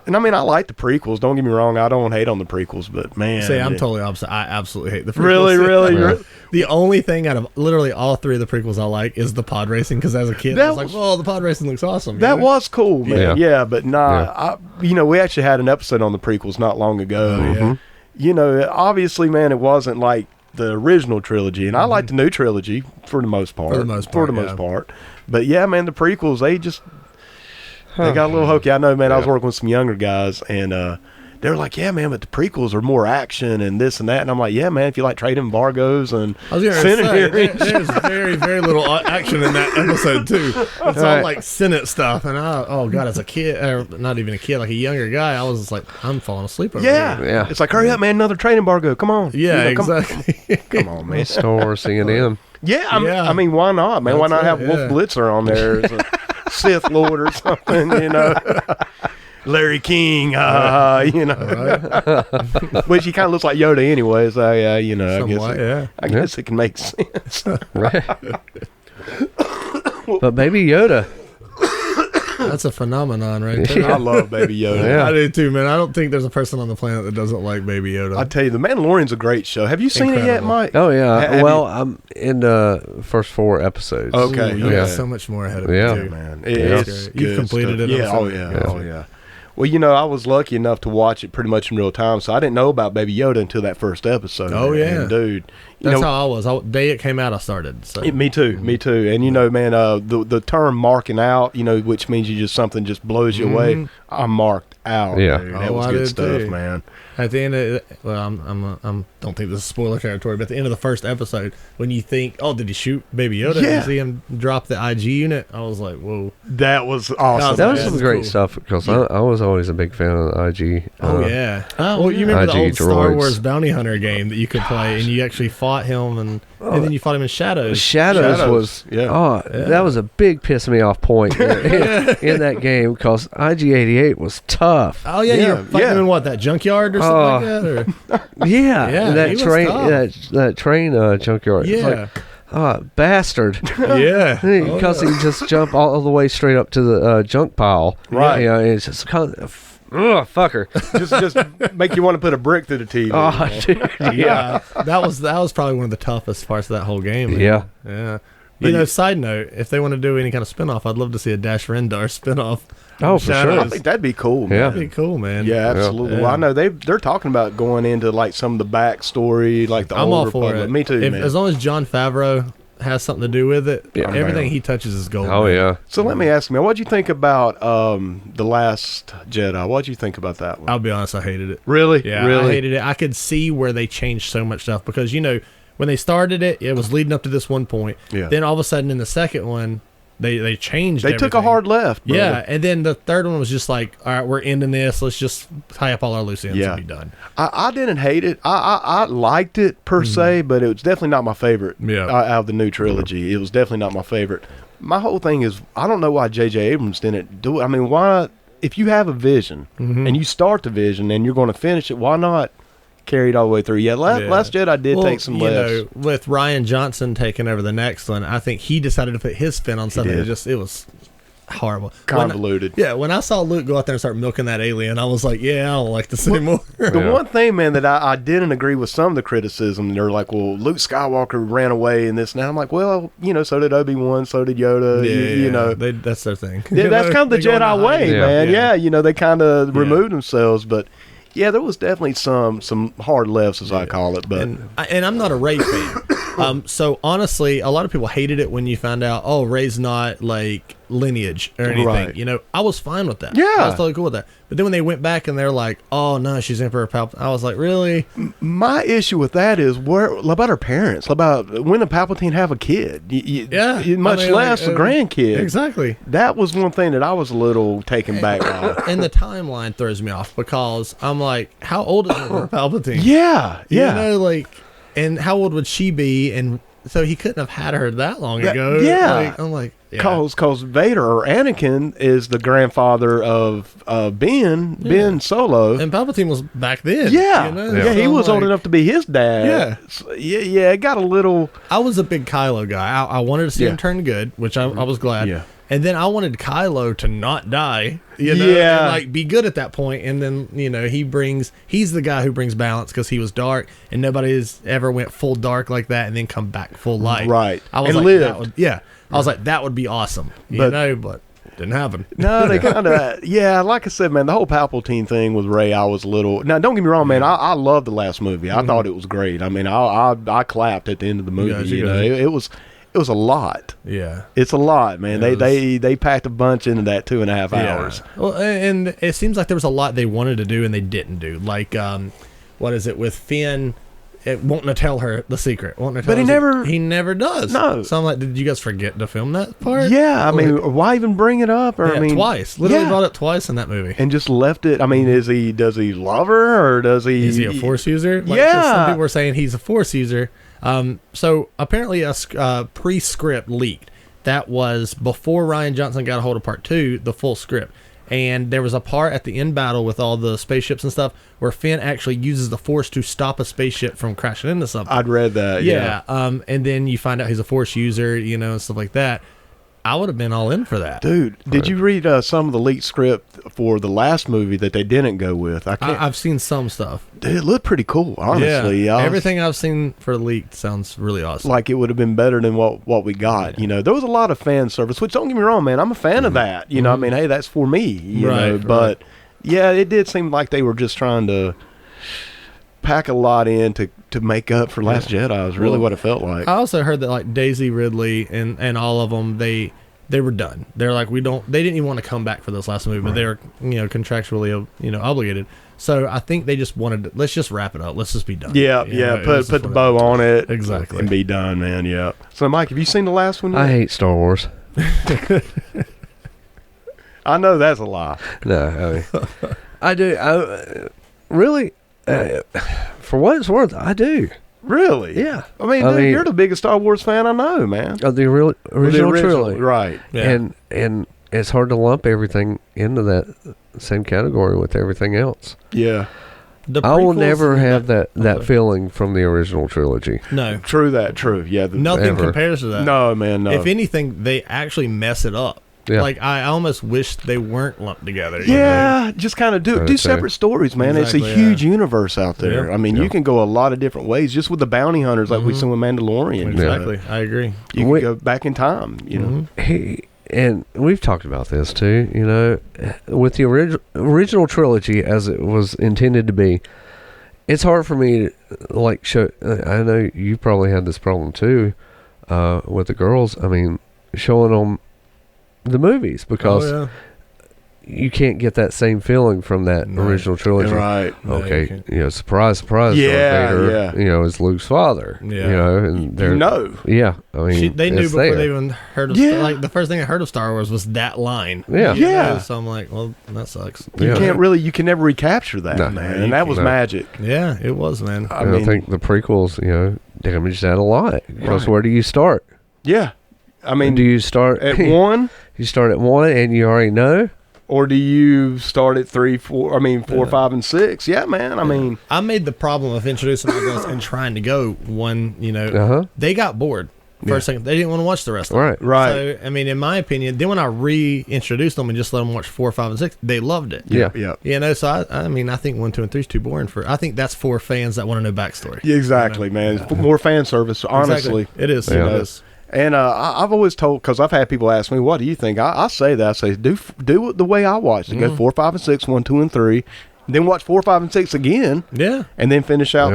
B: And I mean, I like the prequels. Don't get me wrong. I don't hate on the prequels, but man,
C: See, I'm totally opposite. I absolutely hate the prequels.
B: really, really.
A: Yeah.
C: The only thing out of literally all three of the prequels I like is the pod racing, because as a kid, I
B: That
C: was like,
B: was-
C: "Oh, the pod racing looks awesome." you
B: That
C: know?
B: was cool, man.
A: Yeah.
B: Yeah, but nah, we actually had an episode on the prequels not long ago.
C: Oh, yeah.
B: Obviously, man, it wasn't like the original trilogy, and I like the new trilogy for the most part.
C: For the most
B: most
C: yeah.
B: part. But yeah, man, the prequels, they got a little hokey. I know, man. I was
A: Yeah.
B: working with some younger guys, and they were like, "Yeah, man, but the prequels are more action and this and that." And I'm like, "Yeah, man, if you like trade embargoes and
C: I was going to
B: Senate
C: say,
B: hearings."
C: there's very, very little action in that episode too. It's all
A: Right.
C: like Senate stuff, and oh god, as a kid, or not even a kid, like a younger guy, I was just like, I'm falling asleep over
B: Yeah.
C: here.
A: Yeah.
B: It's like, hurry up, man, another trade embargo. Come on.
C: Yeah,
B: come,
C: exactly.
B: Come on, man.
A: Star Wars CNN.
B: Yeah,
C: Yeah.
B: I mean, why not, man? Why
C: That's
B: not have
C: it,
B: Wolf
C: yeah.
B: Blitzer on there as a Sith Lord or something, Larry King, which he kind of looks like Yoda anyway, so I guess
C: Somewhat, yeah.
B: I guess it can make sense.
A: Right. But Baby Yoda.
C: That's a phenomenon right there.
B: I love Baby Yoda.
A: Yeah.
C: I do too, man. I don't think there's a person on the planet that doesn't like Baby Yoda.
B: I tell you, The Mandalorian's a great show. Have you seen it yet,
C: Incredible.
B: Mike?
A: Oh yeah.
B: Have
A: Well,
B: you-
A: I'm in the first 4 episodes.
B: Okay.
C: Ooh, you
A: Yeah.
C: got so much more ahead of
A: Yeah.
C: you, too.
B: Man,
A: Yeah.
B: it's
C: You've
B: good
C: completed
B: stuff.
C: it, I'm
B: Yeah. Oh
C: sure.
B: yeah.
A: Yeah.
B: Oh yeah. Well, I was lucky enough to watch it pretty much in real time, so I didn't know about Baby Yoda until that first episode.
C: Oh, yeah.
B: And dude.
C: That's how I was. Day it came out, I started. So.
B: Me too. And man, the term marking out, which means something just blows you away. I'm marked out.
A: Yeah.
B: dude. That
C: Oh,
B: was
C: I
B: good
C: did
B: stuff,
C: too.
B: man.
C: At the end of I'm don't think this is spoiler territory, but at the end of the first episode, when you think, oh, did he shoot Baby Yoda?
B: Yeah.
C: You see him drop the IG unit. I was like, whoa.
B: That was awesome.
A: That was
C: Yeah,
A: some
C: it's
A: great
C: cool.
A: stuff because I was always a big fan of the IG.
C: Oh yeah. Well, you remember the
A: IG
C: old Star
A: droids.
C: Wars bounty hunter game that you could play, and you actually fought him, and then you fought him in Shadows.
A: Shadows was that was a big piss me off point in that game because IG-88 was tough.
C: Oh yeah,
B: Yeah,
C: you're fighting
B: yeah.
C: him in what, that junkyard or something like that? Or?
A: Yeah,
C: Yeah,
A: that
C: he was
A: train
C: tough.
A: that train junkyard. It's
C: Yeah.
A: like, bastard.
C: Yeah.
A: Because he just jumped all the way straight up to the junk pile.
B: Right.
A: Yeah, it's just kind of, fucker.
B: just make you want to put a brick through the TV.
A: Oh, dude. Yeah.
C: That was probably one of the toughest parts of that whole game. Man.
A: Yeah.
C: Yeah.
B: But
C: Side note, if they want to do any kind of spinoff, I'd love to see a Dash Rendar spinoff.
A: Oh, for
C: Shadows.
A: sure.
B: I think that'd be cool, man.
A: Yeah.
C: That'd be cool, man.
B: Yeah, absolutely.
C: Yeah.
B: Well, I know they're talking about going into like some of the backstory, like the
C: I'm
B: old
C: all for
B: Republic.
C: it.
B: Me too, man.
C: As long as John Favreau has something to do with it,
A: Yeah.
C: everything he touches is gold.
A: Oh,
C: man.
A: yeah.
B: So let me ask you, man, what'd you think about The Last Jedi? What'd you think about that one?
C: I'll be honest, I hated it.
B: Really?
C: Yeah,
B: Really?
C: I hated it. I could see where they changed so much stuff because, when they started it, it was leading up to this one point.
B: Yeah.
C: Then all of a sudden in the second one, they changed
B: They took a
C: everything.
B: hard left, brother.
C: Yeah, and then the third one was just like, all right, we're ending this. Let's just tie up all our loose ends
B: Yeah.
C: and be done.
B: I didn't hate it. I liked it per se, but it was definitely not my favorite
C: Yeah.
B: out of the new trilogy. It was definitely not my favorite. My whole thing is, I don't know why J.J. Abrams didn't do it. I mean, why? If you have a vision and you start the vision and you're going to finish it, why not carry it all the way through? Yeah, Last Jedi did take some lefts.
C: With Ryan Johnson taking over the next one, I think he decided to put his spin on something.
B: did.
C: It was horrible.
B: Convoluted.
C: When I saw Luke go out there and start milking that alien, I was like, yeah, I don't like this anymore.
B: The
A: Yeah.
B: one thing, man, that I didn't agree with some of the criticism, they're like, well, Luke Skywalker ran away and this and that. I'm like, well, so did Obi-Wan, so did Yoda, you know.
C: That's their thing.
B: Yeah, that's kind of the
C: They go into
B: Jedi way,
C: hiding.
B: man. Yeah, they kind of
C: Yeah.
B: removed themselves, but yeah, there was definitely some hard lefts, as I call it. But
C: And I'm not a Rey fan. So honestly, a lot of people hated it when you found out, oh, Rey's not like lineage or anything.
B: Right.
C: I was fine with that.
B: Yeah.
C: I was totally cool with that. But then when they went back and they're like, oh no, she's Emperor Palpatine, I was like, really?
B: my issue with that is about her parents, about when did Palpatine have a kid? Much less a grandkid.
C: Exactly.
B: That was one thing that I was a little taken back by.
C: And the timeline throws me off because I'm like, how old is Emperor Palpatine?
B: Yeah.
C: And how old would she be? And so he couldn't have had her that long ago.
B: yeah.
C: I'm like, yeah.
B: Cause Vader or Anakin is the grandfather of Ben Solo.
C: And Palpatine was back then.
B: Yeah,
C: So
B: he
C: I'm
B: was old
C: like-
B: enough to be his dad.
C: Yeah.
B: So, yeah, it got a little.
C: I was a big Kylo guy. I wanted to see
B: Yeah.
C: him turn good, which I was glad.
B: Yeah.
C: And then I wanted Kylo to not die,
B: Yeah.
C: and like be good at that point. And then he's the guy who brings balance because he was dark, and nobody's ever went full dark like that and then come back full light.
B: Right.
C: I was
B: And
C: like,
B: lived.
C: I was like, that would be awesome,
B: But-
C: but didn't happen.
B: No, they kind of. Yeah, like I said, man, the whole Palpatine thing with Rey, I was a little. Now, don't get me wrong, man. I loved the last movie. I thought it was great. I mean, I clapped at the end of the movie.
C: Yeah,
B: You know, it was a lot.
C: Yeah.
B: It's a lot, man.
C: Yeah,
B: they packed a bunch into that 2.5 hours.
C: Well, and it seems like there was a lot they wanted to do and they didn't do. Like, what is it with Finn? Wanting to tell her the secret.
B: But he
C: never does.
B: No.
C: So I'm like, did you guys forget to film that part?
B: Yeah, I mean, why even bring it up? Or
C: Yeah,
B: I mean,
C: twice. Literally
B: yeah.
C: brought it twice in that movie.
B: and just left it. I mean, does he love her or does he?
C: Is he a Force user? Like,
B: Yeah.
C: Some people were saying he's a Force user. So apparently a pre-script leaked. That was before Ryan Johnson got a hold of part 2, the full script. And there was a part at the end battle with all the spaceships and stuff where Finn actually uses the Force to stop a spaceship from crashing into something.
B: I'd read that.
C: Yeah. And then you find out he's a Force user, and stuff like that. I would have been all in for that.
B: Dude, did you read some of the leaked script for the last movie that they didn't go with?
C: I've seen some stuff.
B: Dude, it looked pretty cool, honestly.
C: Yeah, everything I've seen for leaked sounds really awesome.
B: Like it would have been better than what we got. You know, there was a lot of fan service, which don't get me wrong, man, I'm a fan of that. You know, I mean, hey, that's for me. You know, but yeah, it did seem like they were just trying to pack a lot in to make up for Last Jedi is really what it felt like.
C: I also heard that like Daisy Ridley and all of them, they were done. They're like, they didn't even want to come back for this last movie, but they're, contractually, obligated. So I think they just wanted to, let's just wrap it up. Let's just be done.
B: Yeah, put the bow on it.
C: Exactly.
B: And be done, man. Yeah. So Mike, have you seen the last one yet?
A: I hate Star Wars.
B: I know that's a lie.
A: No, I mean, I do. Really, for what it's worth, I do.
B: Really?
A: Yeah.
B: I mean, dude, you're the biggest Star Wars fan I know, man.
A: Of the original trilogy,
B: right?
C: Yeah.
A: And it's hard to lump everything into that same category with everything else.
B: Yeah.
A: I will never have that feeling from the original trilogy.
C: No.
B: True that. True. Yeah.
C: Nothing compares to that.
B: No, man. No.
C: If anything, they actually mess it up.
A: Yeah.
C: Like, I almost wish they weren't lumped together.
B: Yeah, just kind of do separate stories, man.
C: Exactly,
B: it's a huge universe out there.
C: Yeah.
B: I mean, you can go a lot of different ways just with the bounty hunters like we saw in Mandalorian.
C: Exactly. I agree.
B: You can go back in time, you know.
A: And we've talked about this too, with the original trilogy as it was intended to be. It's hard for me to show. I know you probably had this problem too with the girls. I mean, showing them the movies because you can't get that same feeling from that original trilogy.
B: Right.
A: Okay. Surprise, surprise.
B: Yeah.
A: Darth Vader, is Luke's father.
B: Yeah.
A: And they're
B: Yeah.
A: I mean,
C: they knew before they even heard of. Like the first thing I heard of Star Wars was that line.
A: Yeah.
B: Yeah.
C: So I'm like, well, that sucks.
B: You can never recapture that, man. And that was magic.
C: Yeah, it was, man.
A: I think the prequels, damaged that a lot because where do you start?
B: Yeah. I mean,
A: do you start
B: at 1?
A: You start at 1 and you already know?
B: Or do you start at 3, 4, 5, and 6? Yeah, man. I mean,
C: I made the problem of introducing my girls and trying to go one, they got bored. First second, they didn't want to watch the rest of it.
B: Right.
C: So, I mean, in my opinion, then when I reintroduced them and just let them watch 4, 5, and 6, they loved it.
B: Yeah.
C: So I think 1, 2, and 3 is too boring I think that's for fans that want to know backstory.
B: Exactly, man. More fan service, honestly.
C: Exactly. It is.
B: It is. And I've always told, because I've had people ask me, what do you think? I say that. I say, do it the way I watched it. Go 4, 5, and 6, 1, 2, and 3. Then watch 4, 5, and 6 again.
C: Yeah.
B: And then finish out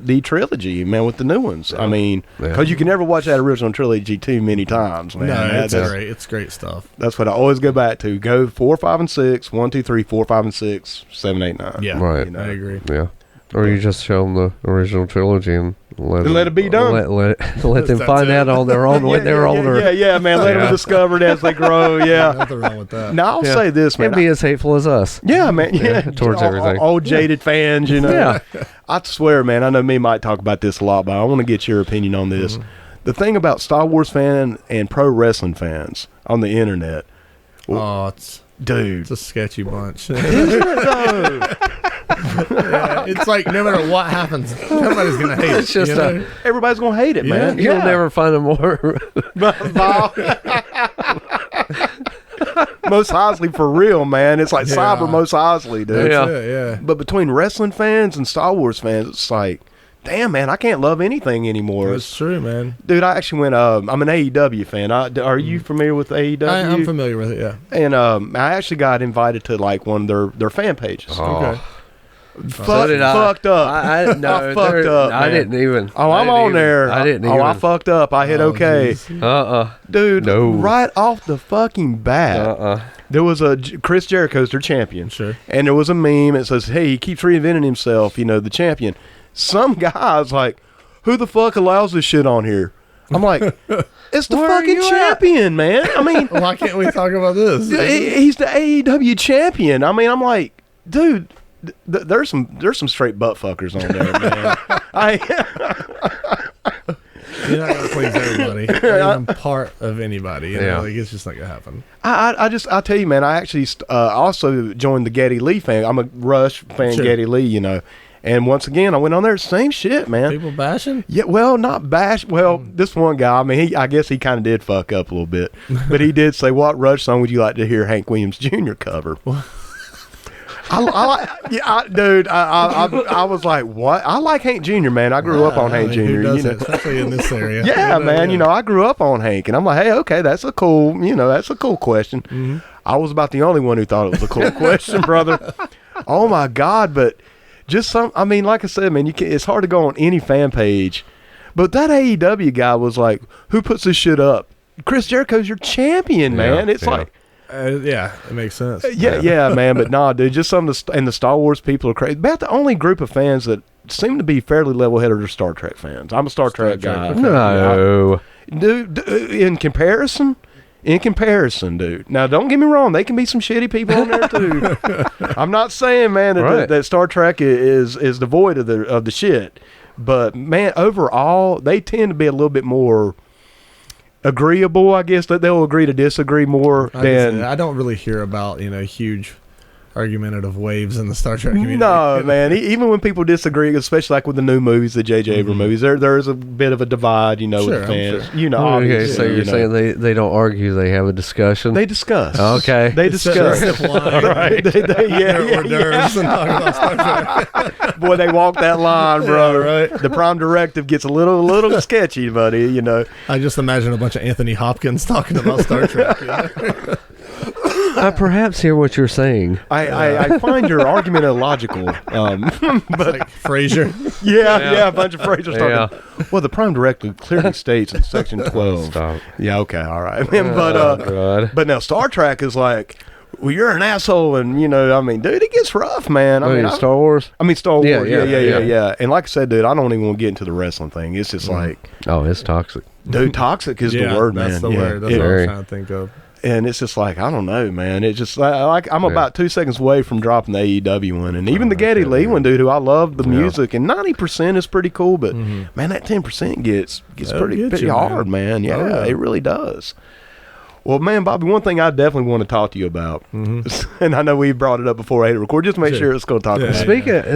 B: the trilogy, man, with the new ones. I mean, because you can never watch that original trilogy too many times, man.
C: No, it's great. It's great stuff.
B: That's what I always go back to. Go 4, 5, and 6, 1, 2, 3, 4, 5, and 6, 7, 8, 9.
C: Yeah.
A: Right.
C: I agree.
A: Yeah. Or you just show them the original trilogy and let
B: it be done.
A: Let them find out on their own when they're older.
B: Yeah, man. Let them discover it as they grow. Yeah.
C: Nothing wrong with that.
B: Now, I'll say this, man.
A: Can't be as hateful as us.
B: Yeah, man. Yeah.
A: Towards everything.
B: All jaded fans,
A: Yeah.
B: I swear, man, I know me might talk about this a lot, but I want to get your opinion on this. The thing about Star Wars fan and pro wrestling fans on the internet.
C: It's a sketchy bunch. Yeah, it's like no matter what happens, somebody's gonna hate it.
A: It's just
B: everybody's gonna hate it, man.
A: You'll never find a more
B: Mos Eisley for real, man. It's like cyber Mos Eisley, dude.
C: Yeah.
B: But between wrestling fans and Star Wars fans, it's like, damn, man, I can't love anything anymore.
C: That's true, man.
B: Dude, I actually went. I'm an AEW fan. Are you familiar with AEW?
C: I'm familiar with it. Yeah.
B: And I actually got invited to like one of their fan pages.
C: Okay.
B: Fucked up.
A: I fucked up.
B: Man.
A: I didn't even.
B: I'm on there.
A: I didn't even.
B: I fucked up. I hit okay. Dude,
A: No.
B: right off the fucking bat. There was Chris Jericho's their champion.
C: Sure.
B: And there was a meme. It says, hey, he keeps reinventing himself, the champion. Some guy's like, who the fuck allows this shit on here? I'm like, it's the fucking champion, man. I mean,
C: why can't we talk about this?
B: He's the AEW champion. I mean, I'm like, dude, there's some straight butt fuckers on there, man.
C: You're not gonna please everybody. You're not part of anybody. It's just not gonna happen.
B: I tell you, man. I actually also joined the Geddy Lee fan. I'm a Rush fan, sure. Geddy Lee, And once again, I went on there, same shit, man.
C: People bashing?
B: Yeah, well, not bash. Well, this one guy, I mean, I guess he kind of did fuck up a little bit. But he did say, what Rush song would you like to hear Hank Williams Jr. cover? Dude, I was like, what? I like Hank Jr., man. I grew up on Hank Jr.
C: Who doesn't, especially in this area.
B: Yeah, man. You know, I grew up on Hank, and I'm like, hey, okay, that's a cool question.
C: Mm-hmm.
B: I was about the only one who thought it was a cool question, brother. Oh my God, but just I mean, like I said, man, it's hard to go on any fan page, but that AEW guy was like, who puts this shit up? Chris Jericho's your champion, man. It's like.
C: Yeah, it makes sense.
B: Yeah, man. But nah, dude, just some of and the Star Wars people are crazy. About the only group of fans that seem to be fairly level-headed are Star Trek fans. I'm a Star Trek guy.
A: No.
B: Dude, in comparison, dude. Now, don't get me wrong. They can be some shitty people on there, too. I'm not saying, man, that Star Trek is devoid of the shit. But, man, overall, they tend to be a little bit more agreeable, I guess, that they'll agree to disagree more than.
C: I don't really hear about huge argumentative waves in the Star Trek community.
B: No, man. Even when people disagree, especially like with the new movies, the J.J. Abrams movies, there is a bit of a divide, with the fans.
C: Sure.
A: Okay, so you're saying they don't argue, they have a discussion?
B: They discuss.
A: Okay.
B: They discuss.
C: Right.
B: Boy, they walk that line, bro.
C: Yeah, right.
B: The Prime Directive gets a little sketchy, buddy,
C: I just imagine a bunch of Anthony Hopkins talking about Star Trek.
A: I perhaps hear what you're saying.
B: I find your argument illogical. But
C: like Frasier.
B: Yeah, a bunch of Frasier's talking. Well, the Prime Directive clearly states in Section 12.
A: Stop.
B: Yeah, okay, all right. But now Star Trek is like, well, you're an asshole, and I mean, dude, it gets rough, man. I mean,
A: Star Wars?
B: I mean, Star Wars.
A: Yeah.
B: And like I said, dude, I don't even want to get into the wrestling thing. It's just like,
A: oh, it's toxic.
B: Dude, toxic is the word, man.
C: That's the word. That's what I'm trying to think of.
B: And it's just like, I don't know, man. It's just like I'm about 2 seconds away from dropping the AEW one, and even the Geddy Lee one, dude, who I love the music, and 90% is pretty cool, but man, that 10% gets pretty hard, man. Yeah, it really does. Well, man, Bobby, one thing I definitely want to talk to you about, and I know we brought it up before I hit record, just to make sure it's going to talk about.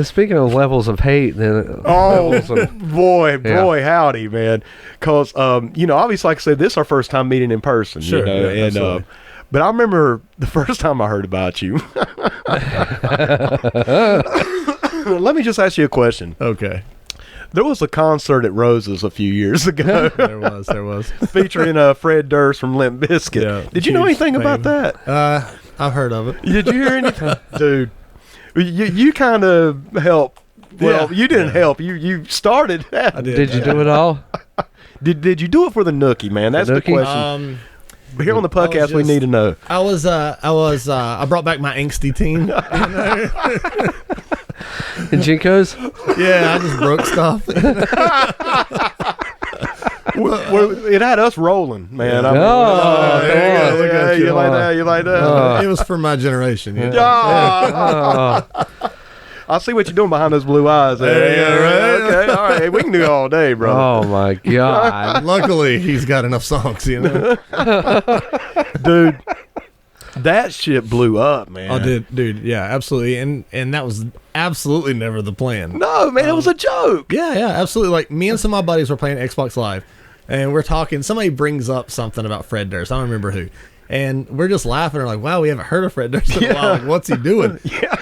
A: Speaking of levels of hate, then
B: boy, howdy, man. Because obviously, like I said, this is our first time meeting in person.
C: Sure,
B: but I remember the first time I heard about you. Let me just ask you a question.
C: Okay.
B: There was a concert at Rose's a few years ago.
C: There was.
B: Featuring Fred Durst from Limp Bizkit.
C: Yeah,
B: did you know anything about that?
C: I've heard of it.
B: Did you hear anything? Dude, you kind of helped. Well, you didn't help. You started that.
C: I did.
A: Did you do it all?
B: Did you do it for the nookie, man? That's the question. Here on the podcast, we need to know.
C: I brought back my angsty teen.
A: And Jinkos?
C: Yeah, I just broke stuff.
B: It had us rolling, man.
A: There you go.
B: You like that?
C: It was for my generation.
B: I see what you're doing behind those blue eyes there.
C: Yeah, right.
B: Okay, all right. We can do it all day, bro.
A: Oh, my God.
C: Luckily, he's got enough songs,
B: Dude, that shit blew up, man.
C: Oh, dude, yeah, absolutely. And that was absolutely never the plan.
B: No, man, it was a joke.
C: Yeah, absolutely. Like, me and some of my buddies were playing Xbox Live, and we're talking. Somebody brings up something about Fred Durst. I don't remember who. And we're just laughing. We're like, wow, we haven't heard of Fred Durst in a while. Like, what's he doing?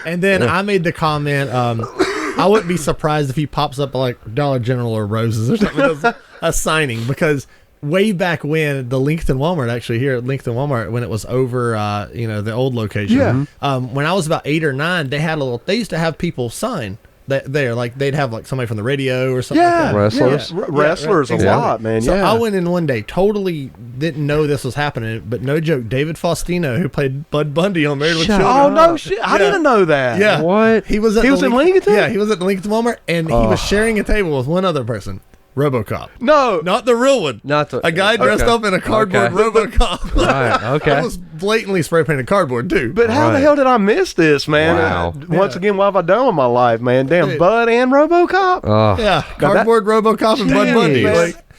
C: And then I made the comment, I wouldn't be surprised if he pops up like Dollar General or Roses or something. It was a signing, because way back when the Lincoln Walmart, actually here at Lincoln Walmart, when it was over, the old location. When I was about 8 or 9, they used to have people sign there, like they'd have like somebody from the radio or something.
A: Like that. Wrestlers,
B: wrestlers a lot, man.
C: So I went in one day, totally didn't know this was happening, but no joke, David Faustino, who played Bud Bundy on Married with Children.
B: Oh no shit! I didn't know that.
C: Yeah,
A: what?
C: He was in
B: Lincoln.
C: Yeah, he was at the Lincoln Walmart, and he was sharing a table with one other person. RoboCop.
B: No,
C: not the real one.
A: A
C: guy dressed up in a cardboard RoboCop.
A: Right. Okay.
C: It was blatantly spray painted cardboard too.
B: But how the hell did I miss this, man?
A: Wow.
B: Once again, what have I done with my life, man? Damn, Bud and RoboCop.
C: Yeah, cardboard RoboCop and Bud Bundy.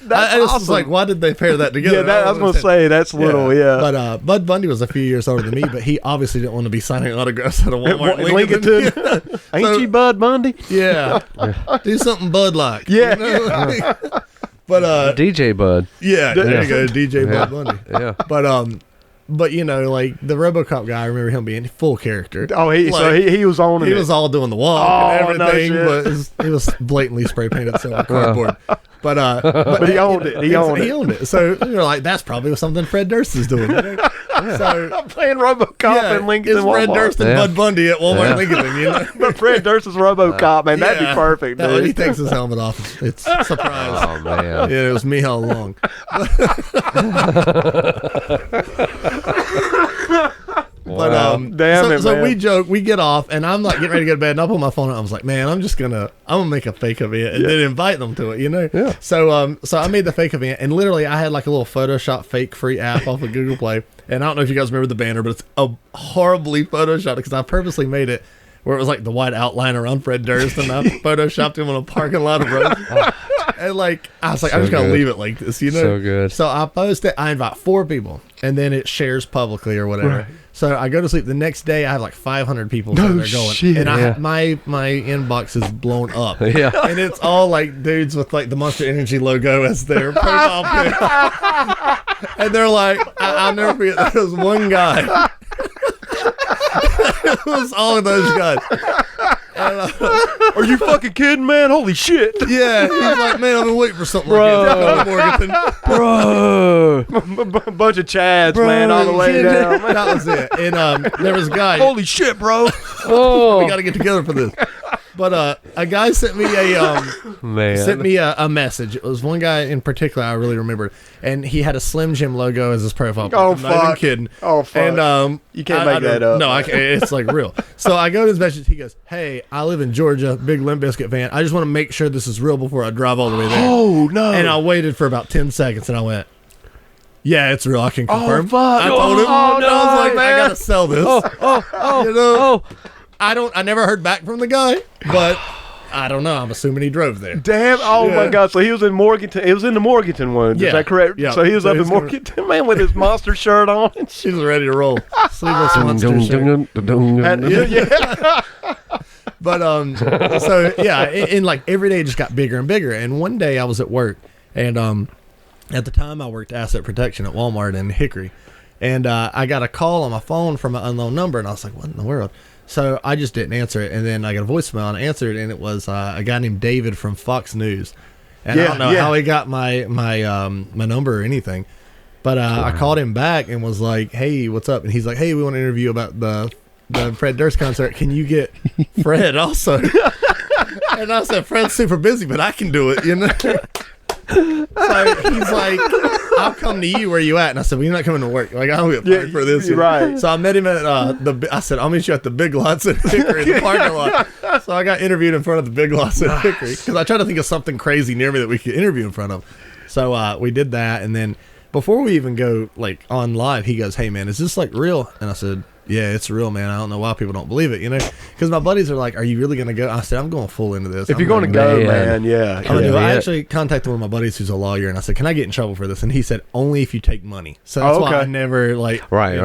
B: That's
C: was
B: awesome.
C: like, why did they pair that together?
B: Yeah, I was going to say, that's a little, yeah.
C: But Bud Bundy was a few years older than me, but he obviously didn't want to be signing autographs at a Walmart in
B: Lincoln. Ain't you Bud Bundy?
C: Yeah. Do something Bud-like.
B: Yeah.
C: You know? But
A: DJ Bud.
C: yeah, there you go, DJ
A: Yeah.
C: Bud Bundy.
A: Yeah.
C: But you know, like the RoboCop guy, I remember him being full character.
B: Oh, he was on it.
C: He was all doing the walk and
B: no
C: everything,
B: shit.
C: but he was blatantly spray painted so on cardboard.
B: But he owned it. He owned it.
C: So you're like, that's probably something Fred Durst is doing. You know? So
B: I'm playing RoboCop in Lincoln.
C: It's Fred Durst and Bud Bundy at Walmart Lincoln. You know?
B: But Fred Durst is RoboCop, man. That'd be perfect,
C: That
B: dude.
C: when he takes his helmet off, it's a surprise.
A: Oh man.
C: Yeah, it was me all along. But
B: Damn it,
C: so
B: man.
C: we joke, we get off, and I'm like getting ready to go to bed, and I pull my phone out. I was like, man, I'm gonna make a fake event and then invite them to it, you know?
A: Yeah.
C: So I made the fake event, and literally I had like a little Photoshop fake free app off of Google Play, and I don't know if you guys remember the banner, but it's a horribly photoshopped because I purposely made it where it was like the white outline around Fred Durst, and I photoshopped him on a parking lot of road. And like I was like, I'm just gonna leave it like this, you know?
A: So good.
C: So I post it. I invite 4 people, and then it shares publicly or whatever.
B: Right.
C: So I go to sleep. The next day, I have like 500 people sitting there going,
B: shit.
C: and my inbox is blown up.
A: Yeah.
C: And it's all like dudes with like the Monster Energy logo as their profile pic, and they're like, I'll never forget. There was one guy. It was all of those guys. And,
B: Are you fucking kidding, man? Holy shit.
C: yeah, he's like, man, I've been waiting for something like this. Morganton.
A: Bro.
B: Bunch of Chads, man, all the way down.
C: That was it. And there was a guy.
B: Holy shit, bro.
A: Oh
C: We got to get together for this. But a guy sent me a message. It was one guy in particular I really remembered, and he had a Slim Jim logo as his profile pic.
B: Oh,
C: I'm not even
B: fuck.
C: kidding.
B: Oh, fuck.
C: And
B: You can't make that up.
C: No, I can't. It's like real. So I go to his message. He goes, "Hey, I live in Georgia, big Limp Bizkit fan. I just want to make sure this is real before I drive all the way there."
B: Oh, no.
C: And I waited for about 10 seconds, and I went, "Yeah, it's real. I can confirm."
B: fuck.
C: I told him.
B: Oh, no,
C: I was like,
B: man.
C: "I gotta sell this." You know, I never heard back from the guy, but I don't know. I'm assuming he drove there.
B: Damn. Oh,
C: Yeah.
B: my God. So he was in Morganton. It was in the Morganton one.
C: Yeah.
B: Is that correct?
C: Yeah.
B: So he was
C: So
B: up in
C: he's gonna-
B: Morganton, man, with his monster shirt on. And shit.
C: She was ready to roll. Sleeveless monster shirt.
B: Yeah.
C: But so yeah, and like every day it just got bigger and bigger. And one day I was at work, and at the time I worked asset protection at Walmart in Hickory, and I got a call on my phone from an unknown number, and I was like, what in the world? So I just didn't answer it, and then I got a voicemail and I answered it, and it was a guy named David from Fox News, and I don't know how he got my number or anything, but I called him back and was like, hey, what's up? And he's like, hey, we want to interview about the Fred Durst concert. Can you get Fred also? And I said, Fred's super busy, but I can do it, you know? So he's like, I'll come to you where you at. And I said, well, you're not coming to work. Like, I don't get paid for this.
B: You're right.
C: So I met him at I said, I'll meet you at the Big Lots in Hickory, in the parking lot. So I got interviewed in front of the Big Lots in Hickory because I tried to think of something crazy near me that we could interview in front of. So we did that. And then before we even go like on live, he goes, hey, man, is this like real? And I said, yeah, it's real, man. I don't know why people don't believe it, you know? Because my buddies are like, are you really going to go? I said, I'm going full into this.
B: If you're going to go, man, yeah.
C: I actually contacted one of my buddies who's a lawyer, and I said, can I get in trouble for this? And he said, only if you take money. So that's why I never, like...
A: Right.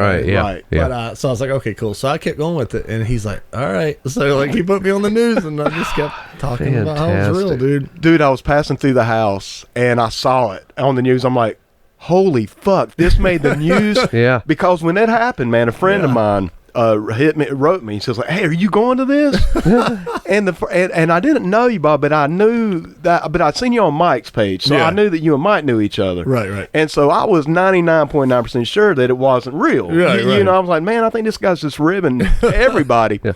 C: But, so I was like, okay, cool. So I kept going with it, and he's like, all right. So, like, he put me on the news, and I just kept talking about how it was real, dude.
B: Dude, I was passing through the house, and I saw it on the news. I'm like, holy fuck, this made the news.
A: Yeah.
B: Because when that happened, man, a friend of mine wrote me. He says, like, hey, are you going to this? and I didn't know you, Bob, but I knew that. But I'd seen you on Mike's page, so I knew that you and Mike knew each other.
C: Right.
B: And so I was 99.9% sure that it wasn't real. You know, I was like, man, I think this guy's just ribbing everybody. Yeah.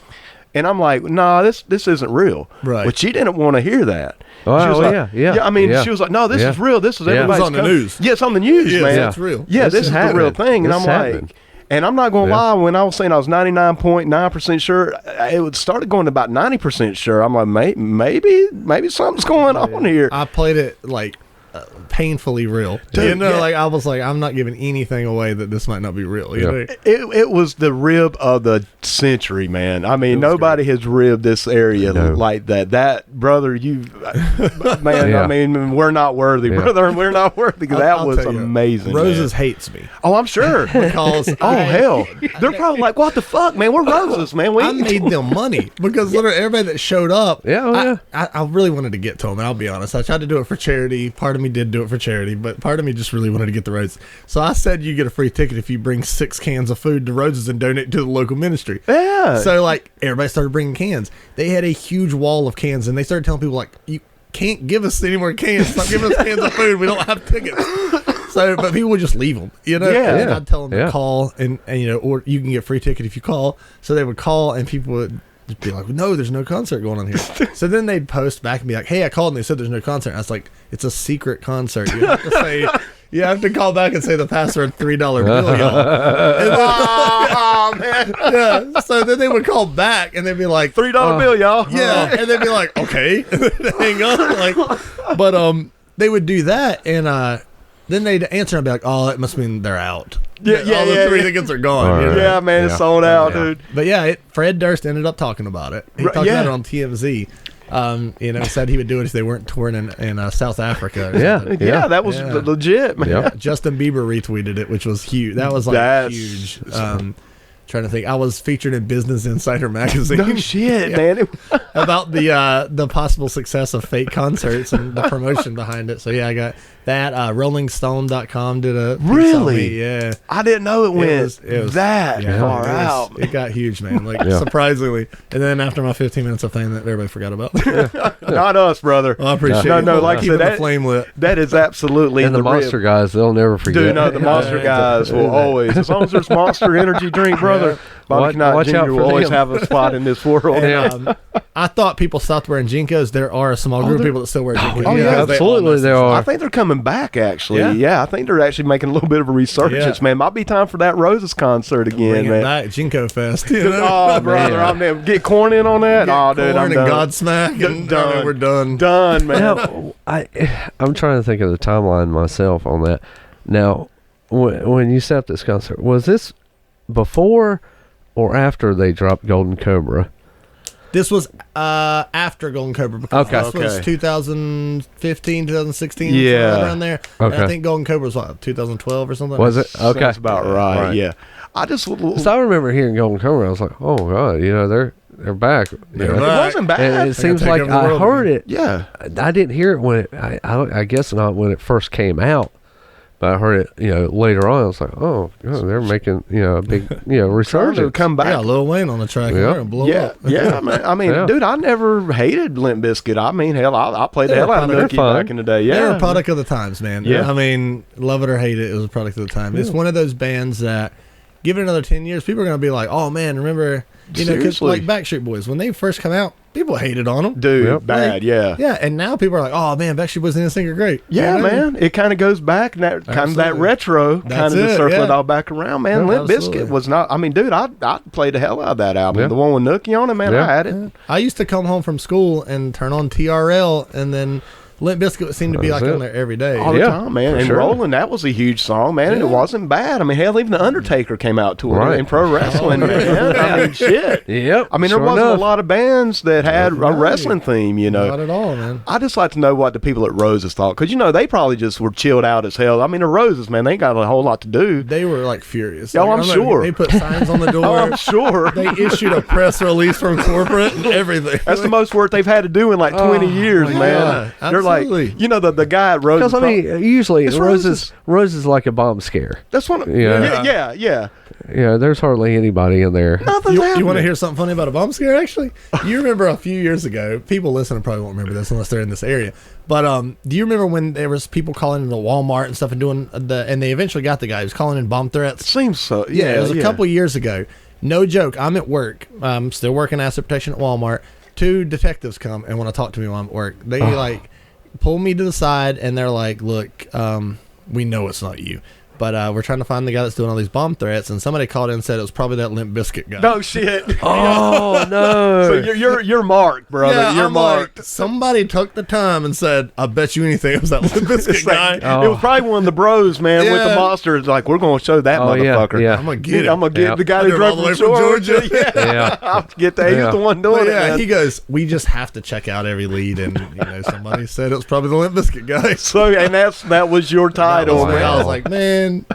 B: And I'm like, nah, this isn't real.
C: Right.
B: But she didn't want to hear that.
A: Oh,
B: she was
A: like,
B: yeah. I mean, she was like, no, this is real. This is everybody's
C: It was on the news.
B: Yeah, it's on the news, man.
C: Yeah, it's real.
B: Yeah, this is the real thing. And
A: This
B: I'm
A: happened.
B: like, and I'm not going to lie, when I was saying I was 99.9% sure, it started going to about 90% sure. I'm like, maybe something's going on here.
C: I played it like painfully real.
B: Dude,
C: Like I was like, I'm not giving anything away that this might not be real. You know?
B: It was the rib of the century, man. I mean, nobody has ribbed this area like that. That, brother, man, I mean, we're not worthy, brother. We're not worthy. That was amazing.
C: Roses hates me.
B: Oh, I'm sure.
C: Because
B: hell. They're probably like, what the fuck, man? We're Roses, man.
C: I made them money because literally everybody that showed up, I really wanted to get to them, and I'll be honest. I tried to do it for charity. Part of me did do it for charity, but part of me just really wanted to get the roses. So I said you get a free ticket if you bring 6 cans of food to Roses and donate to the local ministry.
B: Yeah.
C: So like everybody started bringing cans. They had a huge wall of cans, and they started telling people like, you can't give us any more cans. Stop giving us cans of food. We don't have tickets. So, but people would just leave them, you know.
B: Yeah.
C: And I'd tell them to call, and you know, or you can get a free ticket if you call. So they would call, and people would just be like, no, there's no concert going on here. So then they'd post back and be like, hey, I called and they said there's no concert. And I was like, it's a secret concert. You have to say, you have to call back and say the password $3 bill, y'all.
B: Oh, man.
C: Yeah. So then they would call back and they'd be like,
B: $3 bill, y'all.
C: yeah. And they'd be like, okay. And then hang up. Like, but they would do that, and then they'd answer and be like, oh, that must mean they're out.
B: Yeah,
C: all the 3 tickets are gone. You know?
B: Yeah, man, it's sold out, dude.
C: But yeah, Fred Durst ended up talking about it. He talked about it on TMZ. You know, said he would do it if they weren't touring in South Africa.
B: Yeah, that was legit, man.
C: Yeah. Justin Bieber retweeted it, which was huge. That was like huge. Trying to think, I was featured in Business Insider magazine.
B: No shit, man.
C: About the possible success of fake concerts and the promotion behind it. So yeah, I got that. RollingStone.com did a piece on me. Yeah,
B: I didn't know it went that far out.
C: It got huge, man. Like surprisingly. And then after my 15 minutes of fame, that everybody forgot about.
B: Not us, brother.
C: Well, I appreciate it.
B: No, like I said,
C: the flame lit.
B: That is absolutely
A: and the Monster guys, they'll never forget.
B: Dude, no, the Monster guys will always, as long as there's Monster Energy drink, brother. Bobby Canipe Jr. will always have a spot in this world.
C: And, I thought people stopped wearing Jinkos. There are a small group of people that still wear Jinkos.
A: Oh, yeah, absolutely there are.
B: I think they're coming back, actually. Yeah, I think they're actually making a little bit of a resurgence, man. Might be time for that Roses concert again,
C: Bring
B: man.
C: it back, Jinko Fest. You know?
B: Oh, brother, I'm there. Get corn in on that? Oh, dude, I'm done.
C: Godsmack, and
B: done.
C: We're done.
B: Done, man.
A: Now, I'm trying to think of the timeline myself on that. Now, when you set up this concert, was this before or after they dropped Golden Cobra?
C: This was after Golden Cobra, because this was 2015, 2016, right around there.
A: Okay.
C: And I think Golden Cobra was what, 2012 or something?
A: Was it? Okay.
B: That's about right, yeah. I just...
A: So I remember hearing Golden Cobra, I was like, oh, God, you know, they're back.
B: It wasn't bad.
A: And it seems like I heard it.
B: Yeah.
A: I didn't hear it when I guess not when it first came out. But I heard it, you know, later on. I was like, oh, they're making, you know, a big, you know, resurgence.
B: Come back.
C: Yeah, Lil Wayne on the track.
A: Yeah.
C: Blow up.
B: Yeah, man. I mean, dude, I never hated Limp Bizkit. I mean, hell, I played the hell out of Nookie back in the day. Yeah.
C: They're a product of the times, man.
B: Yeah.
C: I mean, love it or hate it, it was a product of the time. It's one of those bands that, give it another 10 years, people are going to be like, oh, man, remember, you know, because like Backstreet Boys, when they first come out, people hated on them.
B: Dude, bad, yeah.
C: Yeah, and now people are like, oh, man, Backstreet Boys and NSYNC are great.
B: Yeah, man. It kind of goes back, that kind of that retro, kind of to circle it all back around, man. Limp Bizkit was not, I mean, dude, I played the hell out of that album. The one with Nookie on it, man, I had it.
C: I used to come home from school and turn on TRL, and then Limp Bizkit seemed to be like on there every day.
B: All the time, man. And Rollin', that was a huge song, man. And it wasn't bad. I mean, hell, even The Undertaker came out to it in pro wrestling, man. I mean, shit.
A: Yep.
B: I mean, there wasn't a lot of bands that had a wrestling theme, you know.
C: Not at all, man.
B: I just like to know what the people at Roses thought. Because, you know, they probably just were chilled out as hell. I mean, the Roses, man, they ain't got a whole lot to do.
C: They were, like, furious.
B: Oh, I'm sure.
C: They put signs on the door.
B: Oh, I'm sure.
C: They issued a press release from corporate and everything.
B: That's the most work they've had to do in, like, 20 years, man.
C: Yeah,
B: they're like, you know, the guy at Roses.
A: Because, I mean, usually Roses is like a bomb scare.
B: That's one.
A: Yeah. Yeah, there's hardly anybody in there.
C: You want to hear something funny about a bomb scare, actually? You remember a few years ago, people listening probably won't remember this unless they're in this area, but do you remember when there was people calling into Walmart and stuff and doing and they eventually got the guy who was calling in bomb threats?
B: Seems so. Yeah,
C: it was a couple years ago. No joke. I'm at work. I'm still working asset protection at Walmart. 2 detectives come and want to talk to me while I'm at work. They pull me to the side and they're like, look, we know it's not you. But we're trying to find the guy that's doing all these bomb threats, and somebody called in and said it was probably that Limp Bizkit guy.
B: No shit.
A: Oh no!
B: So you're marked, brother.
C: Yeah,
B: you're
C: I'm
B: marked.
C: like, somebody took the time and said, "I bet you anything it was that Limp Bizkit
B: It's like-
C: guy."
B: It was probably one of the bros, man, with the
C: Yeah.
B: monsters. Like, we're gonna show that motherfucker.
A: Yeah.
C: I'm gonna get him.
B: I'm gonna get the guy
C: I
B: who
C: drove
B: drove
C: all the way
B: from
C: from
B: Georgia.
C: Georgia.
B: Yeah,
A: Yeah.
B: I'll get that. He was
A: Yeah.
B: the one doing
C: But
B: it.
C: yeah,
B: Man.
C: he goes, "We just have to check out every lead," and somebody said it was probably the Limp Bizkit guy.
B: So, and that was your title,
C: That was-
B: man.
C: I was like, man.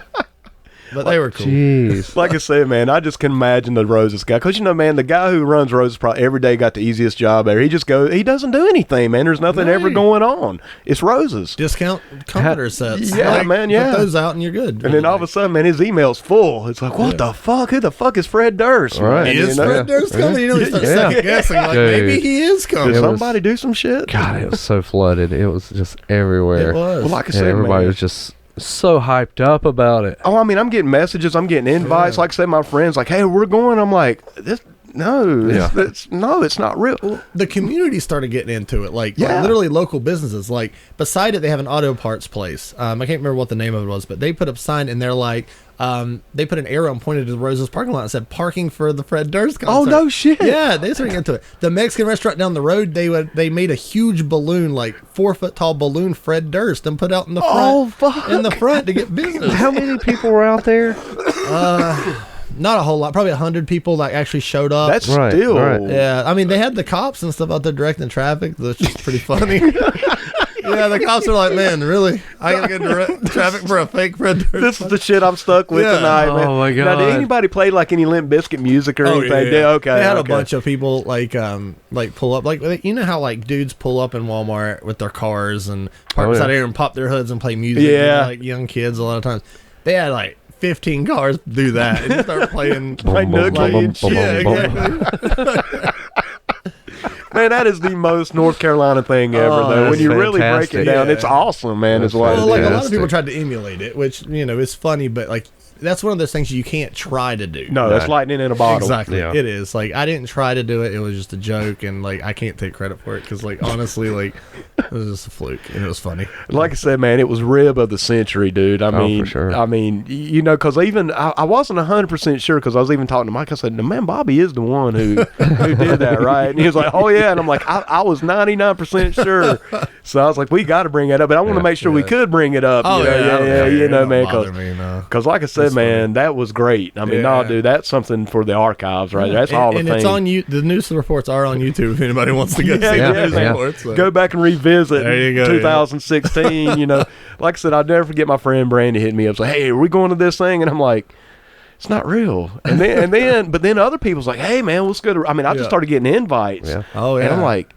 C: But they were cool.
A: Jeez.
B: Like I said, man, I just can imagine the Roses guy. Because, man, the guy who runs Roses probably every day got the easiest job ever. He just goes, he doesn't do anything, man. There's nothing ever
C: Right.
B: going on. It's Roses.
C: Discount comforter sets.
B: Yeah, man, yeah.
C: Put those out and you're good.
B: And then all of a sudden, man, his email's full. It's like, what the fuck? Who the fuck is Fred Durst?
A: Right.
B: man?
C: He is
B: You know?
C: Fred Durst coming. You start
A: Yeah.
C: second guessing. Like,
A: Dude.
C: maybe he is coming.
B: Did
A: It was-
B: somebody do some shit?
A: God, it was so flooded. It was just everywhere.
C: It was.
B: Well, like I
A: And
B: said,
A: everybody
B: man.
A: was just so hyped up about it.
B: Oh, I mean, I'm getting messages. I'm getting invites.
C: Yeah.
B: Like I said, my friends, like, hey, we're going. I'm like,
A: Yeah.
B: it's not real.
C: The community started getting into it, like
B: Yeah.
C: literally local businesses. Like beside it, they have an auto parts place. I can't remember what the name of it was, but they put up a sign and they're like, they put an arrow and pointed to the Roses parking lot and said "Parking for the Fred Durst concert."
B: Oh, no shit.
C: Yeah, they started getting into it. The Mexican restaurant down the road, they made a huge balloon, like 4-foot tall balloon, Fred Durst, and put out in the front.
B: Oh, fuck.
C: In the front to get business.
A: How many people were out there?
C: Not a whole lot, probably 100 people that actually showed up.
B: That's
A: Right,
B: still.
A: right.
C: Yeah, I mean, they had the cops and stuff out there directing traffic, which is pretty funny. Yeah, the cops are like, man, really? I gotta get direct traffic for a fake Fred Durst?
B: This is the shit I'm stuck with
C: Yeah.
B: tonight, man.
A: Oh, my
B: Now, did
A: God.
B: anybody play like any Limp Bizkit music or anything? Yeah, okay.
C: They had a
B: okay.
C: bunch of people like pull up, like you know how like dudes pull up in Walmart with their cars and park
A: Oh, yeah.
C: beside there and pop their hoods and play music.
B: Yeah.
C: like young kids a lot of times. They had like 15 cars do that and start playing.
B: Play noogie and shit.
C: Yeah, exactly.
B: Man, that is the most North Carolina thing ever,
C: Oh,
B: though. When
A: that's
B: you really break it
A: fantastic.
B: down,
C: Yeah.
B: it's awesome, man. Is what
C: Well,
B: it
C: like
B: is.
C: a lot of people
A: Fantastic.
C: tried to emulate it, which is funny, but like that's one of those things you can't try to do.
B: No, that's lightning in a bottle.
C: Exactly.
A: Yeah.
C: It is. Like I didn't try to do it. It was just a joke, and like I can't take credit for it because like honestly, like it was just a fluke, and it was funny.
B: Like I said, man, it was rib of the century, dude. I mean,
A: for sure.
B: I mean, because even I wasn't 100% sure because I was even talking to Mike. I said, "No, man, Bobby is the one who did that, right?" And he was like, "Oh yeah," and I'm like, "I was 99% sure." So I was like, "We got to bring that up," but I want to
A: Yeah.
B: make sure we could bring it up.
C: Oh
B: you know?
C: yeah,
B: you know, man,
C: Because
B: because like I said, man, that was great. I mean, no,
C: Yeah.
B: dude, that's something for the archives, right? That's all the
C: and
B: thing.
C: it's on you. The news reports are on YouTube if anybody wants to go see
B: Yeah,
C: the news
A: yeah.
C: reports. So.
B: Go back and revisit
C: There you go,
B: 2016. You know, like I said, I'll never forget my friend Brandy hitting me up, like, "Hey, are we going to this thing?" And I'm like, "It's not real." And then, but then other people's like, "Hey, man, let's go to." I mean, I just
C: Yeah.
B: started getting invites.
A: Yeah.
C: Oh yeah.
B: And I'm like,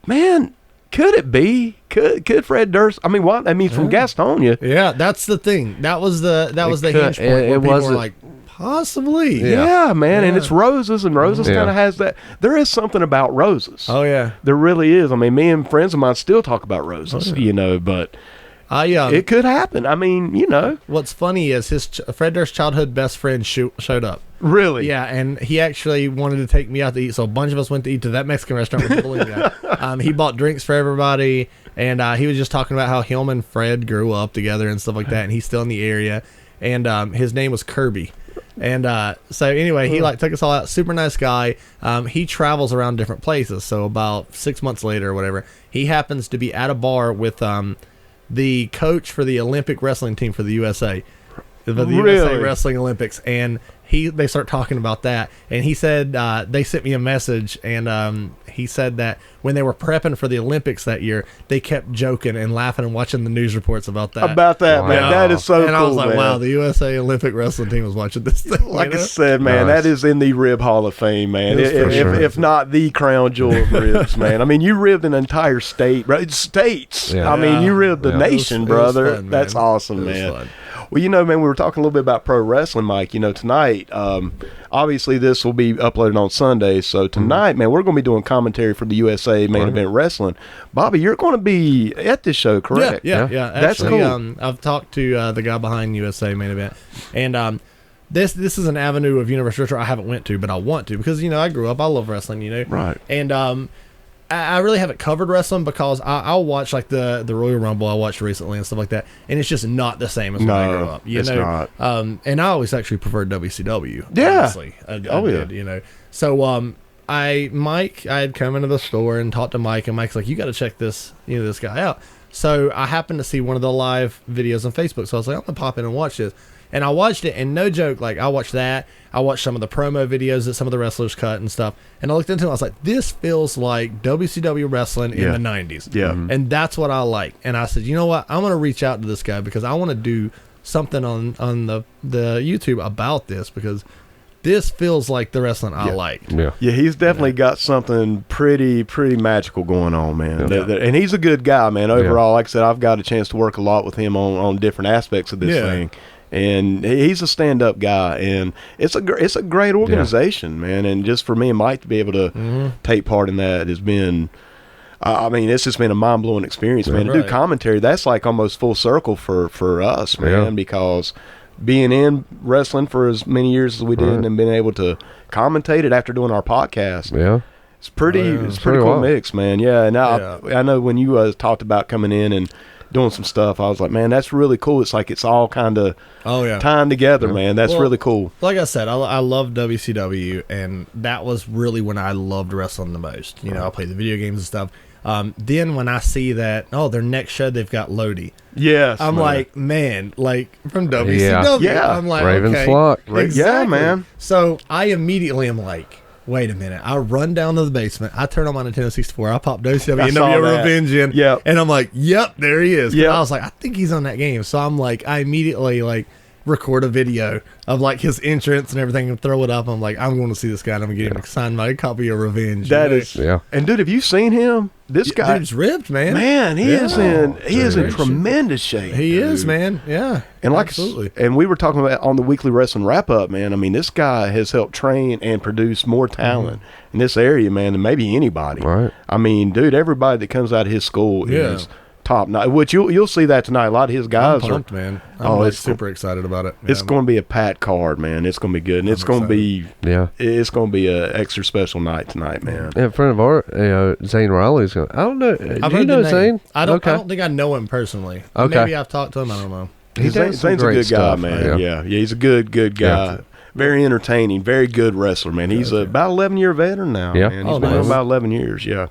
B: man, could it be? Could Fred Durst? I mean, what? I mean, from Gastonia.
C: yeah, that's the thing. That was the
A: could-
C: hinge point.
A: it
C: Where people were
A: wasn't-
C: like, possibly.
B: Yeah, man, and
C: Yeah.
B: it's Roses, and Roses
A: Yeah.
B: kind of has that. There is something about Roses.
C: Oh yeah.
B: There really is. I mean, me and friends of mine still talk about Roses, you know, but it could happen. I mean, you know,
C: What's funny is Fred Durst's childhood best friend showed up.
B: really.
C: Yeah, and he actually wanted to take me out to eat, so a bunch of us went to eat to that Mexican restaurant with the balloon guy. He bought drinks for everybody, and he was just talking about how him and Fred grew up together and stuff like that, and he's still in the area, and his name was Kirby. And so anyway, he like took us all out. Super nice guy. He travels around different places. So about 6 months later or whatever, he happens to be at a bar with the coach for the Olympic wrestling team for the USA. The USA
B: Really?
C: Wrestling Olympics, and they start talking about that, and he said they sent me a message, and he said that when they were prepping for the Olympics that year, they kept joking and laughing and watching the news reports about that.
B: About that, man.
A: Wow.
B: That is so cool.
C: And I was like,
B: man.
C: wow, the USA Olympic wrestling team was watching this thing.
B: Like
C: you
B: I
C: know?
B: said, man,
A: Nice.
B: that is in the Rib Hall of Fame, man.
C: It is for
A: sure.
B: If not the crown jewel of ribs, man. I mean, you ribbed an entire state, bro. States.
A: Yeah.
B: I mean, you ribbed the
A: Yeah.
B: nation,
C: It was
B: brother.
C: fun, man.
B: That's awesome,
C: It was
B: man.
C: fun.
B: Well, you know, man, we were talking a little bit about pro wrestling, Mike. You know, tonight, obviously this will be uploaded on Sunday. So tonight, man, we're going to be doing commentary for the USA Main
A: Right.
B: Event Wrestling. Bobby, you're going to be at this show, correct?
C: Yeah.
B: That's
C: Actually,
B: cool.
C: I've talked to the guy behind USA Main Event, and this is an avenue of Universal Retro I haven't went to, but I want to because I grew up. I love wrestling,
B: Right.
C: And I really haven't covered wrestling because I'll watch like the Royal Rumble I watched recently and stuff like that, and it's just not the same as when I grew up.
B: It's not.
C: And I always actually preferred WCW.
B: Yeah.
C: Honestly. I did, you know. So I had come into the store and talked to Mike, and Mike's like, "You got to check this guy out." So I happened to see one of the live videos on Facebook, so I was like, "I'm gonna pop in and watch this." And I watched it, and no joke, like I watched that. I watched some of the promo videos that some of the wrestlers cut and stuff. And I looked into it, and I was like, this feels like WCW wrestling in the 90s.
B: Yeah.
C: And that's what I like. And I said, you know what? I'm going to reach out to this guy because I want to do something on the YouTube about this, because this feels like the wrestling I like.
A: Yeah.
B: Yeah, he's definitely got something pretty magical going on, man.
A: Yeah.
B: And he's a good guy, man. Overall, like I said, I've got a chance to work a lot with him on different aspects of this thing. And he's a stand-up guy, and it's a great organization, man. And just for me and Mike to be able to take part in that has been, I mean, it's just been a mind-blowing experience, man. To do commentary, that's like almost full circle for us, man, because being in wrestling for as many years as we did and being able to commentate it after doing our podcast, it's pretty cool mix, man. Yeah, and I know when you talked about coming in and doing some stuff, I was like, man, that's really cool. It's like it's all kind of tying together, man. That's really cool.
C: Like I said, I love WCW, and that was really when I loved wrestling the most. You know, I played the video games and stuff. Then when I see that, their next show they've got Lodi.
B: Yes,
C: I'm like, man, like from WCW.
B: Yeah.
C: I'm like,
A: Raven's
C: okay,
A: Flock.
C: exactly.
B: Yeah, man.
C: So I immediately am like, wait a minute. I run down to the basement. I turn on my Nintendo 64. I pop WCW NWO Revenge in.
B: Yep.
C: And I'm like, yep, there he is.
B: Yep.
C: I was like, I think he's on that game. So I'm like, I immediately like record a video of like his entrance and everything and throw it up. I'm like, I'm going to see this guy and I'm going to get him to sign my copy of Revenge.
B: That is, and dude, have you seen him? This guy,
C: dude's ripped, man.
B: Man, he is in tremendous shape.
C: He is, man. Yeah,
B: and like,
C: absolutely.
B: And we were talking about on the weekly wrestling wrap up, man. I mean, this guy has helped train and produce more talent in this area, man, than maybe anybody.
A: Right.
B: I mean, dude, everybody that comes out of his school is top notch. Which you'll see that tonight. A lot of his guys
C: I'm pumped, man. I'm like super excited about it.
B: It's going to be a packed card, man. It's going to be good, and it's going to be it's going to be a extra special night tonight, man.
A: In front of our Zane Riley's going. I don't know. Do you know Zane?
C: I don't think I know him personally.
A: Okay.
C: Maybe I've talked to him. I don't know.
B: Zane's a good guy, man. Yeah, he's a good guy. Yeah. Very entertaining, very good wrestler, man. He's about 11-year veteran now, man. He's been going about 11 years, Yeah.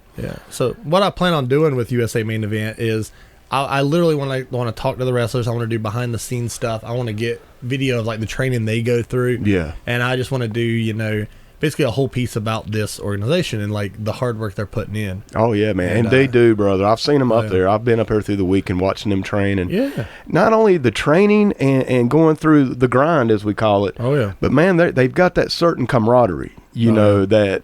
C: So what I plan on doing with USA Main Event is I literally want to talk to the wrestlers. I want to do behind-the-scenes stuff. I want to get video of like the training they go through.
B: Yeah.
C: And I just want to do, basically a whole piece about this organization and like the hard work they're putting in.
B: Oh yeah, man, and they do, brother. I've seen them up there. I've been up there through the week and watching them train, and not only the training and going through the grind, as we call it.
C: Oh yeah.
B: But man, they've got that certain camaraderie, that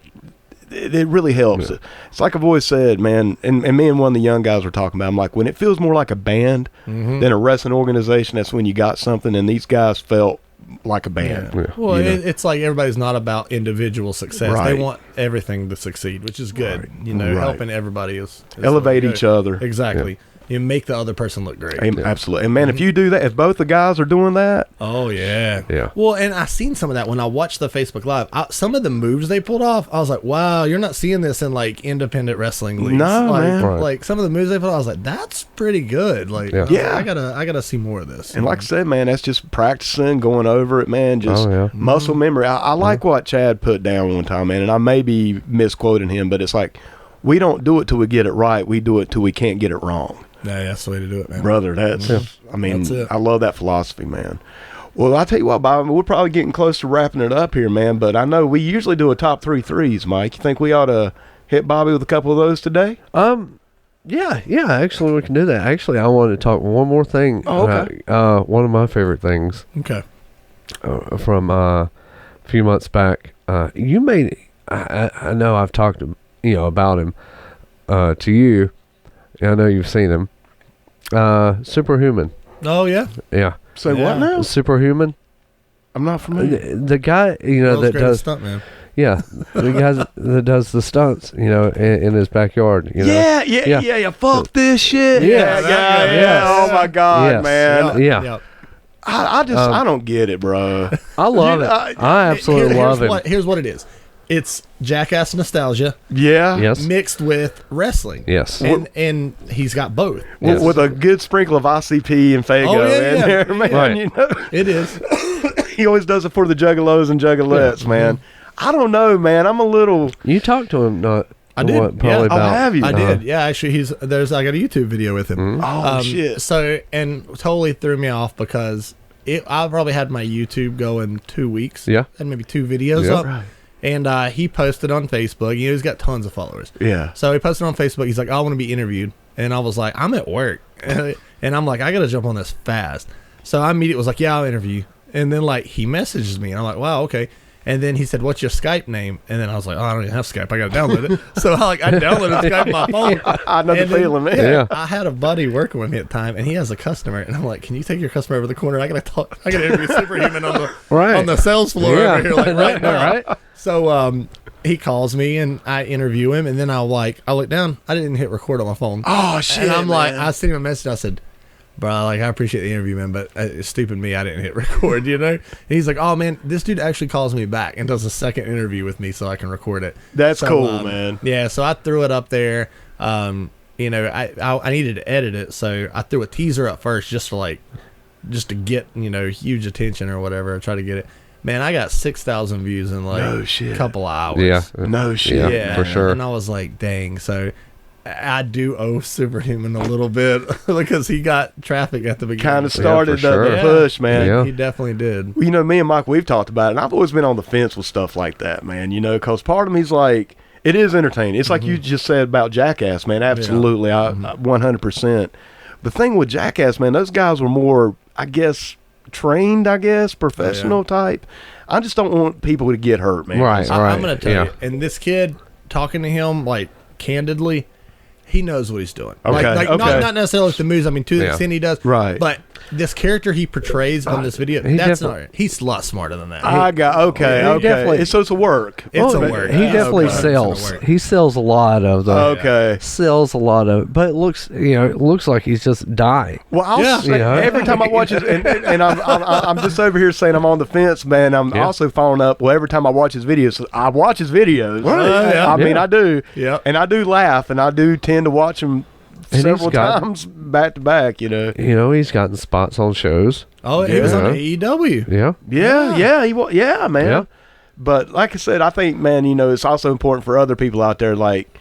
B: it really helps. Yeah. It's like I've always said, man, and me and one of the young guys were talking about, I'm like, when it feels more like a band than a wrestling organization, that's when you got something, and these guys felt like a band.
A: Yeah.
C: Well, it's like everybody's not about individual success.
B: Right.
C: They want everything to succeed, which is good. Right. Helping everybody is
B: elevate each other.
C: Exactly. You make the other person look great.
B: Absolutely. And man, if you do that, if both the guys are doing that.
C: Oh yeah.
A: Yeah.
C: Well, and I seen some of that when I watched the Facebook Live. Some of the moves they pulled off, I was like, wow, you're not seeing this in like independent wrestling leagues.
B: No, man.
A: Right.
C: Like some of the moves they put off, I was like, that's pretty good. Like, I gotta see more of this.
B: And like I said, man, that's just practicing, going over it, man. Just muscle memory. I like what Chad put down one time, man, and I may be misquoting him, but it's like, we don't do it till we get it right. We do it till we can't get it wrong.
C: Yeah, that's the way to do it, man.
B: Brother, I love that philosophy, man. Well, I'll tell you what, Bob, we're probably getting close to wrapping it up here, man, but I know we usually do a top 3 threes, Mike. You think we ought to hit Bobby with a couple of those today?
A: Yeah, actually we can do that. Actually, I wanted to talk one more thing.
B: Oh, okay.
A: One of my favorite things.
C: Okay.
A: From a few months back. You made, I know I've talked about him to you. I know you've seen him. Superhuman.
C: Oh yeah.
A: Yeah.
B: Say what now?
A: Superhuman.
B: I'm not familiar.
A: The guy, that does
C: stunt man.
A: Yeah, the guy that does the stunts, in his backyard.
B: Yeah. Fuck this shit. Yeah. Oh my God, man.
A: Yeah.
B: I don't get it, bro.
A: I love it. I absolutely love it.
C: Here's what it is. it's Jackass nostalgia
B: Yeah.
A: Yes.
C: mixed with wrestling.
A: Yes.
C: And he's got both.
A: Yes.
B: With a good sprinkle of ICP and Fago
C: Oh, yeah,
B: in
C: yeah.
B: there, man.
A: Right.
B: You know,
C: It is.
B: he always does it for the juggalos and juggalettes, man. I don't know, man. I'm a little.
A: You talked to him not.
C: I did.
A: What, probably
C: Yeah.
B: Oh,
A: about.
B: have you?
C: I did. Yeah, actually, I got a YouTube video with him.
B: Oh shit.
C: So, and totally threw me off because I probably had my YouTube going 2 weeks.
A: Yeah.
C: Had maybe 2 videos
A: Yeah.
C: up.
B: Right.
C: And he posted on Facebook. You know, he's got tons of followers.
B: Yeah.
C: So he posted on Facebook. He's like, I want to be interviewed. And I was like, I'm at work. And I'm like, I got to jump on this fast. So I immediately was like, yeah, I'll interview you. And then like he messages me. And I'm like, wow, okay. And then he said, what's your Skype name? And then I was like, oh, I don't even have Skype. I got to download it. So I downloaded Skype on my phone.
B: I know the
C: And then-
B: feeling, man.
A: Yeah.
C: I had a buddy working with me at the time, and he has a customer. And I'm like, can you take your customer over the corner? I got to interview Superhuman on
A: Right.
C: the sales floor
A: Yeah.
C: over here, like right now.
A: Right.
C: So he calls me, and I interview him, and then I look down. I didn't hit record on my phone.
B: Oh shit.
C: And I'm like,
B: man.
C: I sent him a message. I said, bro, like, I appreciate the interview, man, but it's stupid me. I didn't hit record, you know? And he's like, oh, man, this dude actually calls me back and does a second interview with me so I can record it.
B: That's
C: So,
B: cool, man.
C: Yeah, so I threw it up there. You know, I needed to edit it, so I threw a teaser up first just to get, you know, huge attention or whatever. I try to get it. Man, I got 6,000 views in like
B: No shit.
C: a couple of hours.
A: Yeah.
B: No shit.
A: Yeah, for sure.
C: And I was like, dang. So I do owe Superhuman a little bit because he got traffic at the beginning.
B: Kind of started
A: for sure.
B: the push, man.
A: Yeah.
C: He definitely did.
B: You know, me and Mike, we've talked about it, and I've always been on the fence with stuff like that, man. You know, because part of me's like, it is entertaining. It's like you just said about Jackass, man. Absolutely, I 100%. The thing with Jackass, man, those guys were more, I guess, trained, professional type. I just don't want people to get hurt, man.
A: Right.
C: I'm going to tell
A: Yeah.
C: you. And this kid, talking to him, like, candidly, he knows what he's doing.
B: Okay,
C: Like
B: okay.
C: Not necessarily with the moves. I mean, to the
A: Yeah.
C: extent he does.
B: Right.
C: But this character he portrays on this video,
A: he
C: that's
A: definitely-
C: not. He's a lot smarter than that.
B: I got, okay.
A: definitely-
B: So it's a work.
C: It's a
A: Well,
C: work.
A: He
C: Yeah,
A: definitely
C: okay.
A: sells.
C: It's a work.
A: He sells a lot of the.
B: Okay.
A: Sells a lot of, but it looks, it looks like he's just dying.
B: Well, I'll
C: Yeah.
B: say,
A: You know?
B: every time I watch it, and I'm just over here saying I'm on the fence, man. I'm
A: Yeah.
B: also following up. Well, every time I watch his videos, I watch his videos.
C: Right. Yeah.
B: I mean,
A: Yeah.
B: I do.
C: Yeah.
B: And I do laugh, and I do tend to watch him
A: And he's
B: several
A: got-
B: times back to back. You know.
A: He's gotten spots on shows.
C: Oh, he was on
A: Yeah.
C: AEW.
A: Yeah.
B: Yeah, man.
A: Yeah.
B: But like I said, I think, man, it's also important for other people out there, like,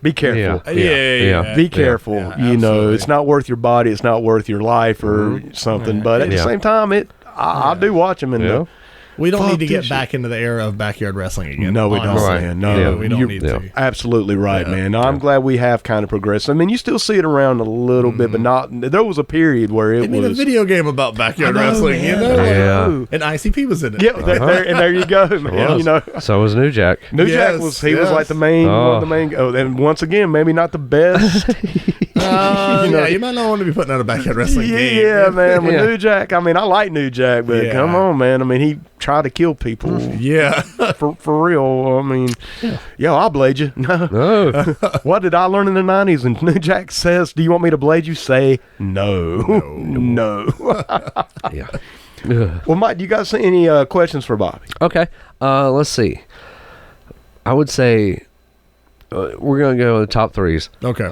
B: be careful.
C: Yeah.
B: Be careful.
C: Yeah,
B: It's
C: absolutely.
B: not worth your body. It's not worth your life or something.
C: Yeah.
B: But at the
A: Yeah.
B: same time, I do watch them. And
A: Yeah.
C: We don't
B: Fuck
C: need to get
B: this
C: back into the era of backyard wrestling again.
B: No, we don't,
C: honestly.
A: Right.
B: man. No,
A: Yeah.
C: We don't
B: You're
C: need
A: yeah.
C: to.
B: absolutely right,
C: Yeah.
B: man. I'm glad we have kind of progressed. I mean, you still see it around a little bit, but not. There was a period where
C: They
B: it
C: made a
B: was.
C: video game about backyard
B: I know,
C: wrestling, you
B: man.
C: know?
A: Yeah.
C: And ICP was in it.
B: Yeah, and there you go, man.
A: Was. So was New Jack.
B: New Jack
C: Yes,
B: was was
C: yes.
B: like the main one
A: Oh.
B: of the main. Oh, and once again, maybe not the best.
C: Yeah, you might not want to be putting out a backyard wrestling game.
B: Yeah, man. With
A: Yeah.
B: New Jack, I mean, I like New Jack, but
C: Yeah.
B: come on, man. I mean, he tried to kill people
C: Yeah.
B: for real. I mean, yo, I'll blade you. No.
A: Oh.
B: What did I learn in the 90s? When New Jack says, "Do you want me to blade you?" Say no. No.
A: Yeah. Ugh.
B: Well, Mike, do you guys see any questions for Bobby?
A: Okay. Let's see. I would say we're gonna go in the top threes.
C: Okay.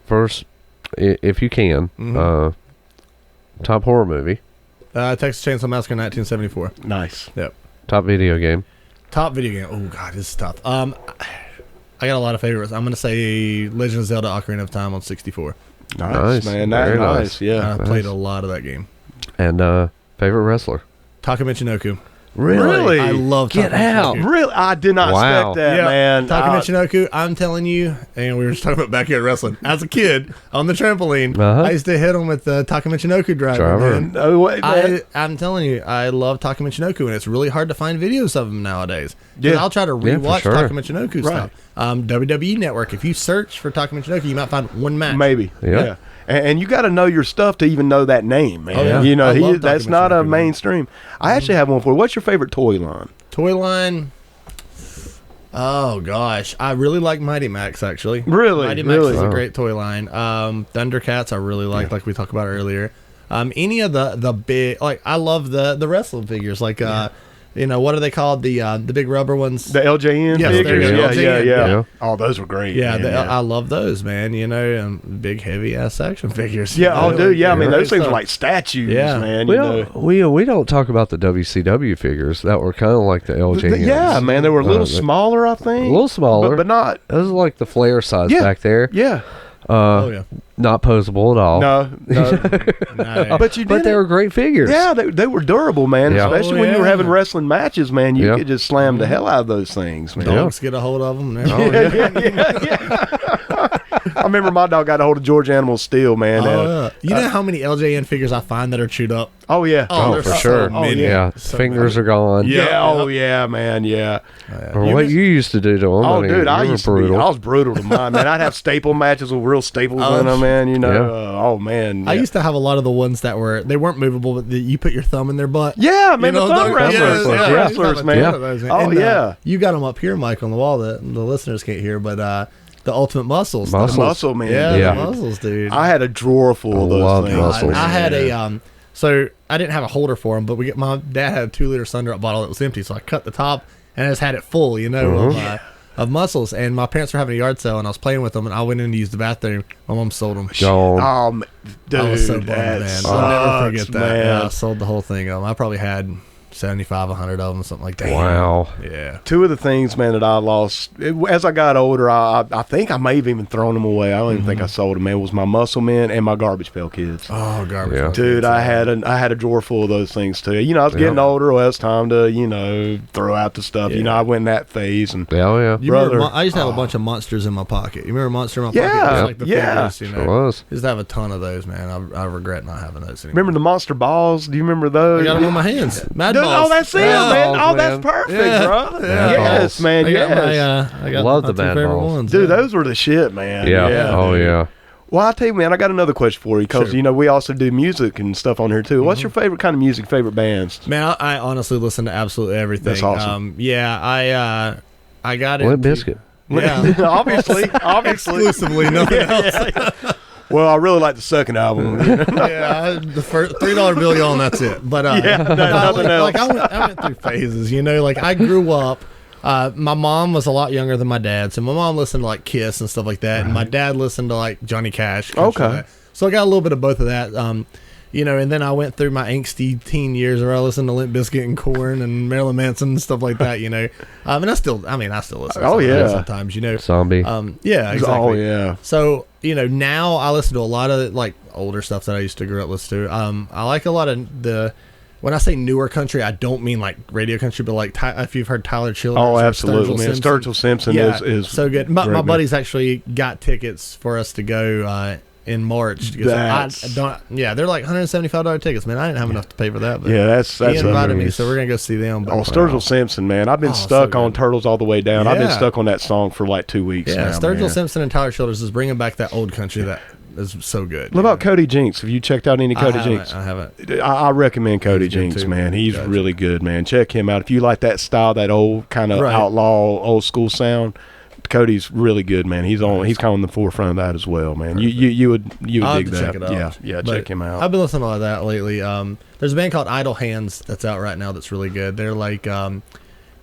A: First, if you can, top horror movie,
C: Texas Chainsaw Massacre 1974.
B: Nice.
C: Yep.
A: top video game.
C: Top video game. Oh, God, this is tough. I got a lot of favorites. I'm going to say Legend of Zelda Ocarina of Time on 64.
B: Nice, man.
A: Very
B: Nice.
A: nice.
B: Yeah.
C: I played a lot of that game.
A: And favorite wrestler.
C: Taka Michinoku.
B: Really?
C: I love
A: Get
C: Taka
A: out.
C: Michinoku.
B: Really? I did not
A: Wow.
B: expect that,
C: Yeah,
B: man.
C: Taka Michinoku, I'm telling you, and we were just talking about backyard wrestling. As a kid, on the trampoline,
A: Uh-huh.
C: I used to hit him with the Taka Michinoku driver. Man.
B: No way, man.
C: I'm telling you, I love Taka Michinoku, and it's really hard to find videos of him nowadays.
B: Yeah.
C: I'll try to
A: Yeah, for
C: rewatch
A: sure.
C: Taka Michinoku
B: Right.
C: stuff. WWE Network, if you search for Taka Michinoku, you might find one match.
B: Maybe.
A: Yeah.
B: And you got to know your stuff to even know that name, man.
C: Oh, yeah.
B: You know,
C: I love
B: that's
C: Taka
B: not a
C: Michinoku, man.
B: mainstream. I actually have one for you. What's your favorite toy line?
C: Toy line. Oh gosh, I really like Mighty Max actually.
B: Really?
C: Mighty Max
B: Really?
C: is a
A: Wow.
C: great toy line. Thundercats I really like we talked about earlier. Any of the big, like I love the wrestling figures like what are they called? The big rubber ones.
B: The LJN
C: Yes, there
B: figures.
C: you go,
B: Yeah.
A: Yeah.
B: Oh, those were great.
C: Yeah,
B: man,
C: I love those, man. Big heavy ass action figures.
B: Yeah,
C: You know,
B: dude. Yeah, I mean,
C: great
B: those things
C: stuff.
B: are like statues,
C: Yeah.
B: man.
A: We don't talk about the WCW figures that were kind of like the LJNs.
B: Yeah, man. They were a little smaller, I think.
A: A little smaller,
B: but not.
A: Those are like the flare size
B: Yeah.
A: back there.
B: Yeah.
C: Oh yeah.
A: Not posable at all.
B: No.
C: No.
B: But you did.
A: But they were great figures.
B: Yeah, they were durable, man.
A: Yeah.
B: Especially
C: Oh,
B: when you were
C: yeah.
B: having wrestling matches, man. You
A: Yeah.
B: could just slam the hell out of those things, man.
C: Dogs get a hold of them.
B: I remember my dog got a hold of George Animal Steel, man.
C: You know how many LJN figures I find that are chewed up?
B: Oh yeah.
A: Oh,
C: there's
A: for
C: so
A: sure.
C: many.
A: Yeah.
C: So
A: Fingers
C: many.
A: are gone.
B: Yeah.
C: Yeah.
B: Oh yeah, man. Yeah.
A: Or what you used to do to them.
B: Oh,
A: I mean,
B: dude, I
A: you were
B: used to be.
A: brutal.
B: I was brutal to mine, man. I'd have staple matches with real staples
C: Oh,
B: in them, man.
A: Yeah.
B: Oh man.
C: I used to have a lot of the ones that weren't movable, but you put your thumb in their butt.
B: Yeah, man. The thumb
C: those-
B: wrestlers,
A: yeah,
B: thumb
A: yeah.
B: wrestlers, man.
C: Yeah.
B: Oh
C: And,
B: yeah.
C: you got them up here, Mike, on the wall that the listeners can't hear, but the Ultimate Muscles.
B: The
A: Muscles.
B: muscle man.
C: Yeah,
A: Yeah.
C: the muscles, dude.
B: I had a drawer full of
A: I
B: those
A: love
B: things.
A: muscles.
C: I had a so I didn't have a holder for them, but my dad had a 2-liter Sun-Up bottle that was empty, so I cut the top and I just had it full, of muscles. And my parents were having a yard sale, and I was playing with them, and I went in to use the bathroom. My mom sold them.
A: Gone.
B: Dude,
C: I was so bummed,
B: that
C: man.
B: sucks,
C: I'll never forget that.
B: man.
C: Yeah, I sold the whole thing of them. I probably had 75, 100 of them, something like that.
A: Wow.
C: Yeah.
B: Two of the things, man, that I lost as I got older, I think I may have even thrown them away. I don't even think I sold them. Man, was my Muscle Men and my Garbage Pail Kids.
C: Oh, garbage.
A: Yeah.
B: Dude, I had a drawer full of those things too. I was getting older. Well, it's time to throw out the stuff.
C: Yeah.
B: I went in that phase, and
A: Yeah, yeah.
C: You remember,
B: Brother.
C: I used to have a bunch of monsters in my pocket. You remember Monster in my
B: Yeah,
C: pocket? Just like the
B: yeah.
C: figures,
A: Sure was.
C: I used to have a ton of those, man. I regret not having those anymore.
B: remember the Monster Balls? Do you remember those?
C: I got them in my hands. Mad
B: Dude,
C: balls.
B: oh, that's it,
C: Yeah.
B: man. Oh,
A: Balls,
B: that's
A: man.
B: perfect,
C: Yeah.
B: bro.
C: Yeah.
B: Yes,
A: Balls.
B: man.
C: I got
B: Yes.
C: my, I got
A: Love
C: my
A: the
C: two
A: Mad
C: favorite
A: Balls.
C: ones.
B: Dude,
C: yeah.
B: those were the shit, man.
A: Yeah. Oh, yeah.
B: Well, I tell you, man, I got another question for you because
C: Sure.
B: we also do music and stuff on here too. What's your favorite kind of music? Favorite bands?
C: Man, I honestly listen to absolutely everything.
B: That's awesome.
C: I got it.
A: Limp Bizkit.
C: Yeah.
B: obviously.
C: Exclusively, nothing else.
B: Well, I really like the second album.
C: Yeah, the first $3 bill, y'all, and that's it. But
B: nothing else.
C: I went through phases. Like I grew up. My mom was a lot younger than my dad, so my mom listened to like Kiss and stuff like that, and my dad listened to like Johnny Cash. country,
B: Okay.
C: like that. So I got a little bit of both of that. And then I went through my angsty teen years where I listened to Limp Bizkit and Korn and Marilyn Manson and stuff like that. And I still listen.
B: Oh, yeah.
C: Sometimes.
A: Zombie.
C: Yeah, exactly.
B: Oh yeah.
C: So, now I listen to a lot of like older stuff that I used to grow up listening to. I like a lot of when I say newer country, I don't mean like radio country, but like if you've heard Tyler Childers.
B: Oh,
C: or
B: absolutely, man. Sturgill Simpson is
C: so good. My
B: great, man.
C: buddies actually got tickets for us to go in March. Because they're like $175 tickets, man. I didn't have enough to pay for that. But
B: Yeah, that's
C: he invited me,
B: amazing.
C: so we're gonna go see them. But,
B: Sturgill Simpson, man. I've been
C: Oh, so
B: stuck on
C: good.
B: Turtles All the Way Down. I've been
C: Yeah.
B: stuck on that song for like 2 weeks
C: yeah,
B: now,
C: Sturgill
B: man.
C: Simpson and Tyler Childers is bringing back that old country that is so good.
B: What about Cody Jinks? Have you checked out any Cody Jinks?
C: I haven't.
B: I recommend Cody
C: He's good
B: Jinks,
C: too.
B: man. He's
C: Gotcha.
B: really good, man. Check him out. If you like that style, that old kind of
C: Right.
B: outlaw, old school sound, Cody's really good, man. He's kind of on the forefront of that as well, man. You would
C: I'll
B: dig
C: have to
B: that.
C: check it out.
B: Yeah,
C: But
B: check him out.
C: I've been listening to a lot of that lately. There's a band called Idle Hands that's out right now that's really good. They're like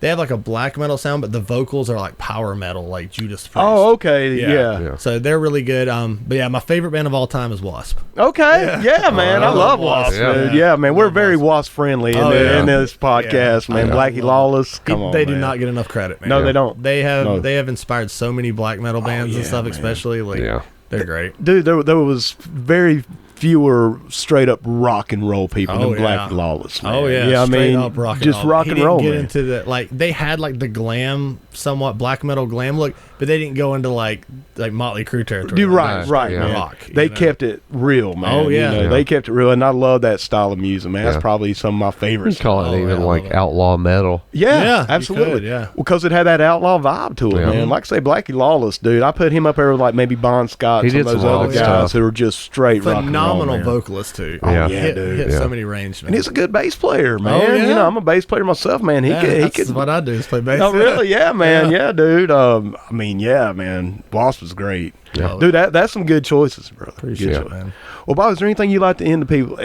C: they have like a black metal sound, but the vocals are like power metal, like Judas Priest.
B: Oh, okay. Yeah.
A: Yeah.
C: So they're really good. But yeah, my favorite band of all time is W.A.S.P.
B: Okay. Yeah, man. I love Wasp,
A: Yeah.
B: dude. Yeah, man. We're very Wasp friendly
C: Oh, yeah.
B: in this podcast, man.
C: Yeah.
B: Blackie Lawless. Come on,
C: They do
B: man.
C: not get enough credit, man.
B: No, they don't.
C: They have
B: No.
C: they have inspired so many black metal bands and
B: yeah,
C: stuff,
B: man.
C: especially like
A: Yeah.
C: they're great.
B: Dude, there was very fewer straight up rock and roll people
C: Oh,
B: than
C: yeah.
B: Blackie Lawless. Man.
C: Oh yeah,
B: yeah. I
C: straight
B: mean,
C: up rock and
B: just
C: roll.
B: rock
C: He
B: and
C: didn't
B: roll,
C: get
B: man.
C: into the like they had like the glam, somewhat black metal glam look, but they didn't go into like Motley Crue territory.
B: Dude,
C: Like,
B: right,
C: just
B: right,
C: straight
B: man.
C: rock,
B: They
C: you know?
B: kept it real, man.
C: Oh, yeah.
A: Yeah.
B: They kept it real, and I love that style of music, man. That's
A: Yeah.
B: probably some of my
A: You
B: favorites.
A: call it
C: Oh,
A: even
C: yeah, I
A: like
C: love it.
A: outlaw metal.
B: Yeah,
C: Yeah, you
B: absolutely.
C: could, yeah.
B: Because it had that outlaw vibe to it,
A: Yeah.
B: man. Like I say, Blackie Lawless, dude. I put him up there with like maybe Bon Scott,
A: He
B: some of
A: did
B: those
A: some
B: other
A: wild
B: guys
A: stuff.
B: who are just straight rock and roll,
C: Phenomenal
B: man.
C: vocalist too.
B: Oh,
A: Yeah.
B: yeah, dude.
C: Hit
A: Yeah.
C: so many range, man.
B: And he's a good bass player, man.
C: Oh, yeah.
B: You know, I'm a bass player myself, man. He
C: That's
B: could.
C: what I do is play bass.
B: Oh, really? Yeah, man.
C: Yeah.
B: Yeah, dude. I mean, yeah, man. Wasp was great.
A: Yeah.
B: Dude, that's some good choices, brother.
C: Appreciate
B: Good
C: it, man.
B: Well, Bob, is there anything you like to end the people?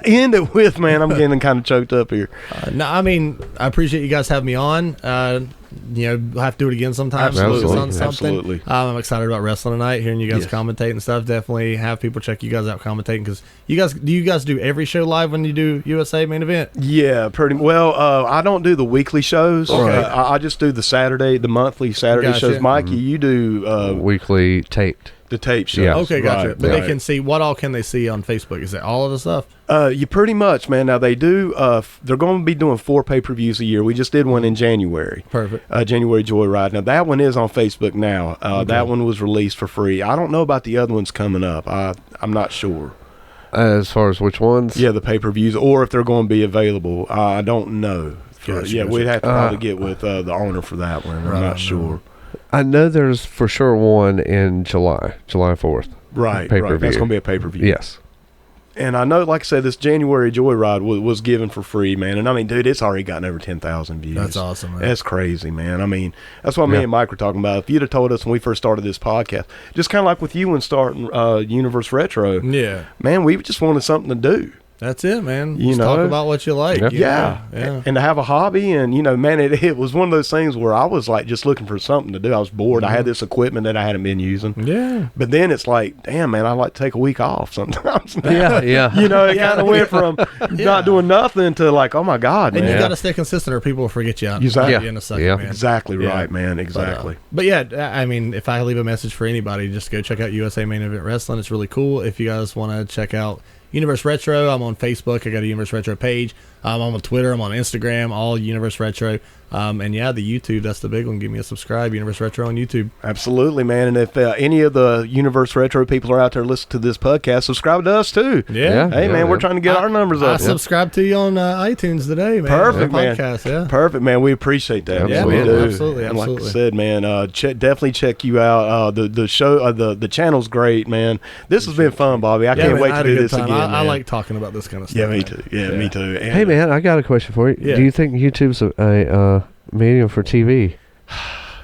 B: end it with, man, I'm getting kind of choked up here.
C: No, I mean, I appreciate you guys having me on. We'll have to do it again sometime.
B: Absolutely.
C: Focus on something.
B: Absolutely.
C: I'm excited about wrestling tonight, hearing you guys commentate and stuff. Definitely have people check you guys out commentating, because you guys do every show live when you do USA main event?
B: Yeah, pretty well. I don't do the weekly shows.
C: Okay.
B: I just do the monthly Saturday shows. Mikey, you do
A: weekly taped.
B: the tape shows.
A: Yeah.
C: Okay, gotcha.
B: Right,
C: But
B: right.
C: they can see, what all can they see on Facebook? Is it all of the stuff?
B: You pretty much, man. Now they do. They're going to be doing 4 pay-per-views a year. We just did one in January.
C: Perfect.
B: January Joyride. Now that one is on Facebook now. That one was released for free. I don't know about the other ones coming up. I'm not sure.
A: As far as which ones?
B: Yeah, the pay-per-views, or if they're going to be available. I don't know.
C: Gotcha.
B: We'd have to probably get with the owner for that one. I'm not sure.
A: I know there's for sure one in July 4th.
B: Right.
A: Pay-per-view.
B: That's going to be a pay-per-view.
A: Yes.
B: And I know, like I said, this January Joyride was given for free, man. And I mean, dude, it's already gotten over 10,000 views.
C: That's awesome, man.
B: That's crazy, man. I mean, that's what me and Mike were talking about. If you'd have told us when we first started this podcast, just kind of like with you when starting Universe Retro,
C: Yeah.
B: man, we just wanted something to do.
C: That's it, man.
B: You
C: Just
B: know?
C: talk about what you like.
A: Yep.
C: you
B: Yeah.
C: know?
B: And to have a hobby, and, you know, man, it was one of those things where I was like just looking for something to do. I was bored. I had this equipment that I hadn't been using.
C: Yeah.
B: But then it's like, damn, man, I like to take a week off sometimes.
A: Yeah.
B: You know, it kind of went from not doing nothing to like, oh my God,
C: And
B: man.
C: you got to stay consistent, or people will forget you out.
B: Exactly.
C: In a second,
A: Yeah.
C: man.
B: Exactly
C: Yeah.
B: right, man. Exactly.
C: But yeah, I mean, if I leave a message for anybody, just go check out USA Main Event Wrestling. It's really cool. If you guys want to check out Universe Retro, I'm on Facebook. I got a Universe Retro page. I'm on Twitter. I'm on Instagram. All Universe Retro. And yeah, the YouTube, that's the big one. Give me a subscribe. Universe Retro on YouTube.
B: Absolutely, man. And if any of the Universe Retro people are out there listening to this podcast, subscribe to us too.
C: Yeah.
B: Hey, man, we're trying to get our numbers
C: I
B: up.
C: subscribed to you on iTunes today, man.
B: Perfect, man.
C: Podcast, yeah.
B: Perfect, man. We appreciate that.
A: Yeah,
B: we
A: man,
B: do.
C: absolutely,
B: And like I
C: absolutely.
B: said, man, definitely check you out. The show, the channel's great, man. This has been fun, Bobby. I
C: Yeah,
B: can't
C: man,
B: wait
C: I
B: to
C: had a
B: do
C: good
B: this
C: time.
B: again.
C: I
B: man.
C: like talking about this kind of stuff.
B: Yeah, me
C: man.
B: too. Yeah, me too. And,
A: Hey, man, I got a question for you.
C: Yeah.
A: Do you think YouTube's a medium for TV?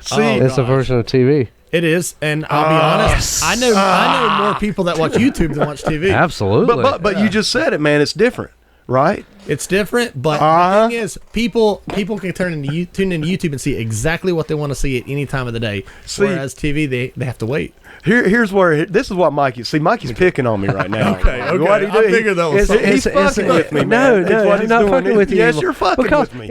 B: See,
C: Oh,
A: It's a
C: gosh.
A: version of TV.
C: It is, and I'll be honest. I know more people that watch YouTube than watch TV.
A: Absolutely.
B: but you just said it, man. It's different, right?
C: It's different, but the thing is, people can tune into YouTube and see exactly what they want to see at any time of the day.
B: See-
C: Whereas TV, they have to wait.
B: Here's where this is what Mikey's picking on me right now.
C: Okay.
B: What he
C: I
B: do?
C: figured that was
B: He's
C: something.
B: fucking with me,
A: No,
B: man. It's what
A: I'm
B: he's
A: not
B: doing.
A: fucking with you.
B: Yes,
A: anymore.
B: you're fucking
A: Because
B: with me.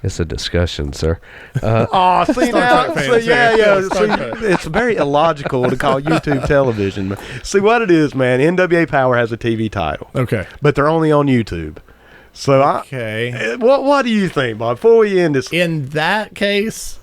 A: It's a discussion, sir.
B: Oh, see now,
C: Trek fans,
B: see, yeah.
C: yeah. Star Trek.
B: See, it's very illogical to call YouTube television. See what it is, man. NWA Power has a TV title,
C: Okay.
B: but they're only on YouTube. So
C: Okay.
B: what do you think, Bob? Before we end this,
C: In that case,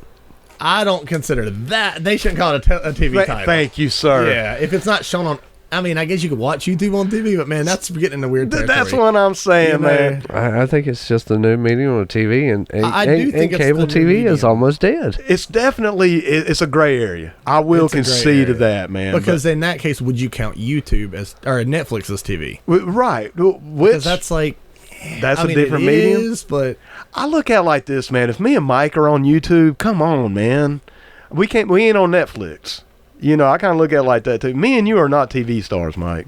C: I don't consider that. They shouldn't call it a TV title.
B: thank you, sir.
C: Yeah. If it's not shown on, I mean, I guess you could watch YouTube on TV, but man, that's getting into weird territory.
B: That's what I'm saying,
C: You know,
B: man.
A: I think it's just the new medium of TV, and
C: I do think it's
A: cable
C: the new
A: TV is
C: medium.
A: almost dead.
B: It's definitely it's a gray area. I will
C: It's a gray
B: concede to
C: area.
B: that, man.
C: Because in that case, would you count YouTube as or Netflix as TV?
B: right,
C: Because
B: which
C: that's like
B: that's
C: I
B: a
C: mean,
B: different
C: it
B: medium.
C: is, but
B: I look at it like this, man. If me and Mike are on YouTube, come on, man. We ain't on Netflix. You know, I kind of look at it like that too. Me and you are not TV stars, Mike.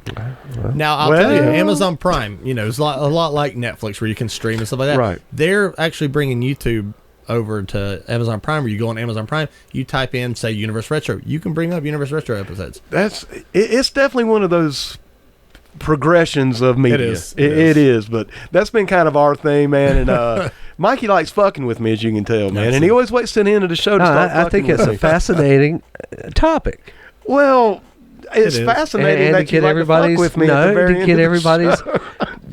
C: now I'll tell you,
B: Well-
C: Amazon Prime, it's a lot like Netflix where you can stream and stuff like that.
B: Right.
C: They're actually bringing YouTube over to Amazon Prime, where you go on Amazon Prime, you type in, say, Universe Retro. You can bring up Universe Retro episodes.
B: It's definitely one of those progressions of media.
C: is.
B: It is, but that's been kind of our thing, man. And Mikey likes fucking with me, as you can tell, man. And he always waits to the end of the show to start
A: I think
B: fucking
A: it's
B: with
A: a
B: me.
A: fascinating topic.
B: Well, it's
C: is.
B: fascinating
A: And
B: that
A: to
B: you
A: get
B: like to fuck
A: everybody's
B: with me at the very
A: to
B: end
A: get
B: of the
A: everybody's
B: show.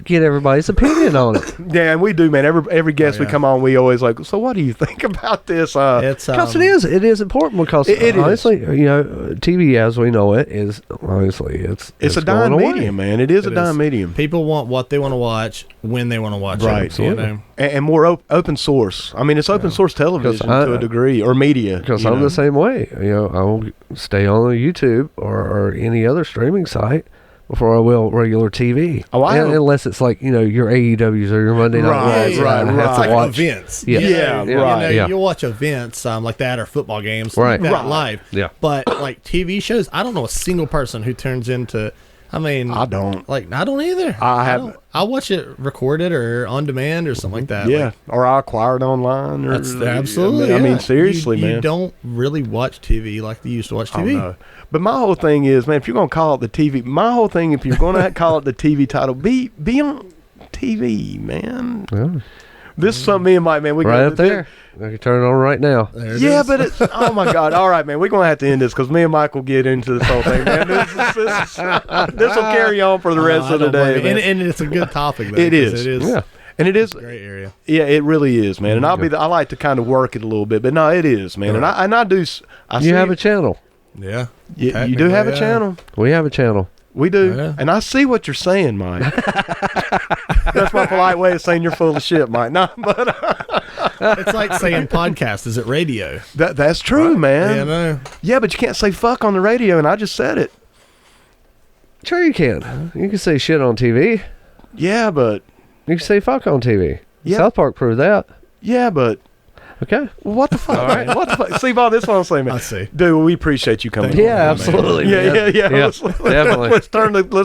A: get everybody's opinion on it.
B: Yeah, and we do, man. Every guest we
C: yeah.
B: come on, we always like. So, what do you think about this?
C: It's
A: Because it is important because
B: It is.
A: honestly, TV as we know it is honestly
B: It's a
A: going
B: dime
A: away.
B: medium, man. It is a dime medium,
C: People want what they want to watch when they want to watch
B: right?
C: it. You know?
B: And more open source. I mean, it's open source television to a degree, or media.
A: Because
B: you
A: I'm
B: know.
A: the same way. I will stay on YouTube or any other streaming site before I will regular TV.
B: Oh, I don't-
A: unless it's like your AEWs or your Monday Night
B: Right,
A: Raws.
B: right,
A: I have
B: right.
A: to
C: It's like
A: watch.
C: events.
A: Yeah.
B: Yeah,
C: You
B: right.
A: Yeah.
C: You'll watch events like that or football games
A: Right.
C: like that
B: Right.
C: live.
A: Yeah.
C: But like TV shows, I don't know a single person who turns into I mean,
B: I don't.
C: Like, I don't either.
B: I haven't.
C: I'll watch it recorded or on demand or something like that.
B: Yeah,
C: Like,
B: or I acquired online. Or,
C: that's absolutely.
B: I mean,
C: yeah.
B: seriously, man.
C: You don't really watch TV like you used to watch TV.
B: No. But my whole thing is, man, if you're gonna call it the TV, my whole thing, if you're gonna call it the TV title, be on TV, man.
A: Yeah.
B: This is something me and Mike, man, we
A: Right
B: got
A: up there. I can turn it on right now.
C: There it
B: Yeah,
C: is.
B: but it's oh my god! All right, man, we're gonna have to end this because me and Mike will get into this whole thing, man. This will carry on for the rest of the day, man.
C: And it's a good topic. Though,
B: It is.
C: 'cause It is.
B: Yeah. And it is
C: a great area.
B: Yeah, it really is, man. And I like to kind of work it a little bit, but no, it is, man. And I do.
A: You have a channel.
C: Yeah.
B: You do have a channel.
A: We have a channel.
B: We do.
C: Yeah.
B: And I see what you're saying, Mike. That's my polite way of saying you're full of shit, Mike. No, but
C: It's like saying podcast. Is it radio?
B: that's true, man.
C: Yeah, no.
B: Yeah, but you can't say fuck on the radio, and I just said it.
A: Sure you can. You can say shit on TV.
B: Yeah, but
A: You can say fuck on TV.
B: Yeah.
A: South Park proved that.
B: yeah, but
A: Okay.
B: what the fuck? All right. What the fuck? See, Bob, this is what I'm saying, man.
C: I see.
B: Dude, we appreciate you coming.
A: Yeah,
B: on,
A: absolutely.
B: Man.
A: man.
B: Yeah.
A: Definitely.
B: Let's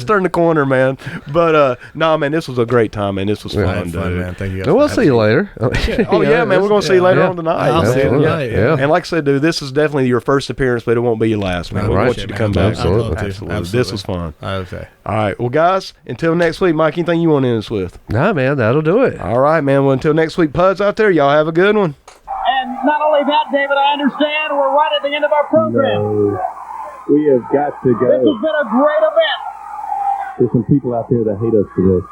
B: turn the corner, man. But no, man, this was a great time, man. This was
A: Yeah.
B: fun,
C: Had fun,
B: dude.
C: man. Thank you guys.
A: And we'll
C: for
A: see you
C: having me.
A: later.
B: Oh yeah, man, we're gonna see you later
A: yeah.
B: on tonight.
C: I'll see you
A: Absolutely.
C: tonight.
A: Yeah.
B: And like I said, dude, this is definitely your first appearance, but it won't be your last, man. We
A: Right.
B: want you to come back.
A: Absolutely.
B: Absolutely. This was fun.
C: Okay.
B: All right. Well, guys, until next week, Mike, anything you want to end us with?
A: Nah, man, that'll do it.
B: All right, man. Well, until next week, Puds out there, y'all have a good one.
D: And not only that, David, I understand we're right at the end of our program.
E: No, we have got to
D: This
E: go.
D: has been a great event.
E: There's some people out there that hate us for this.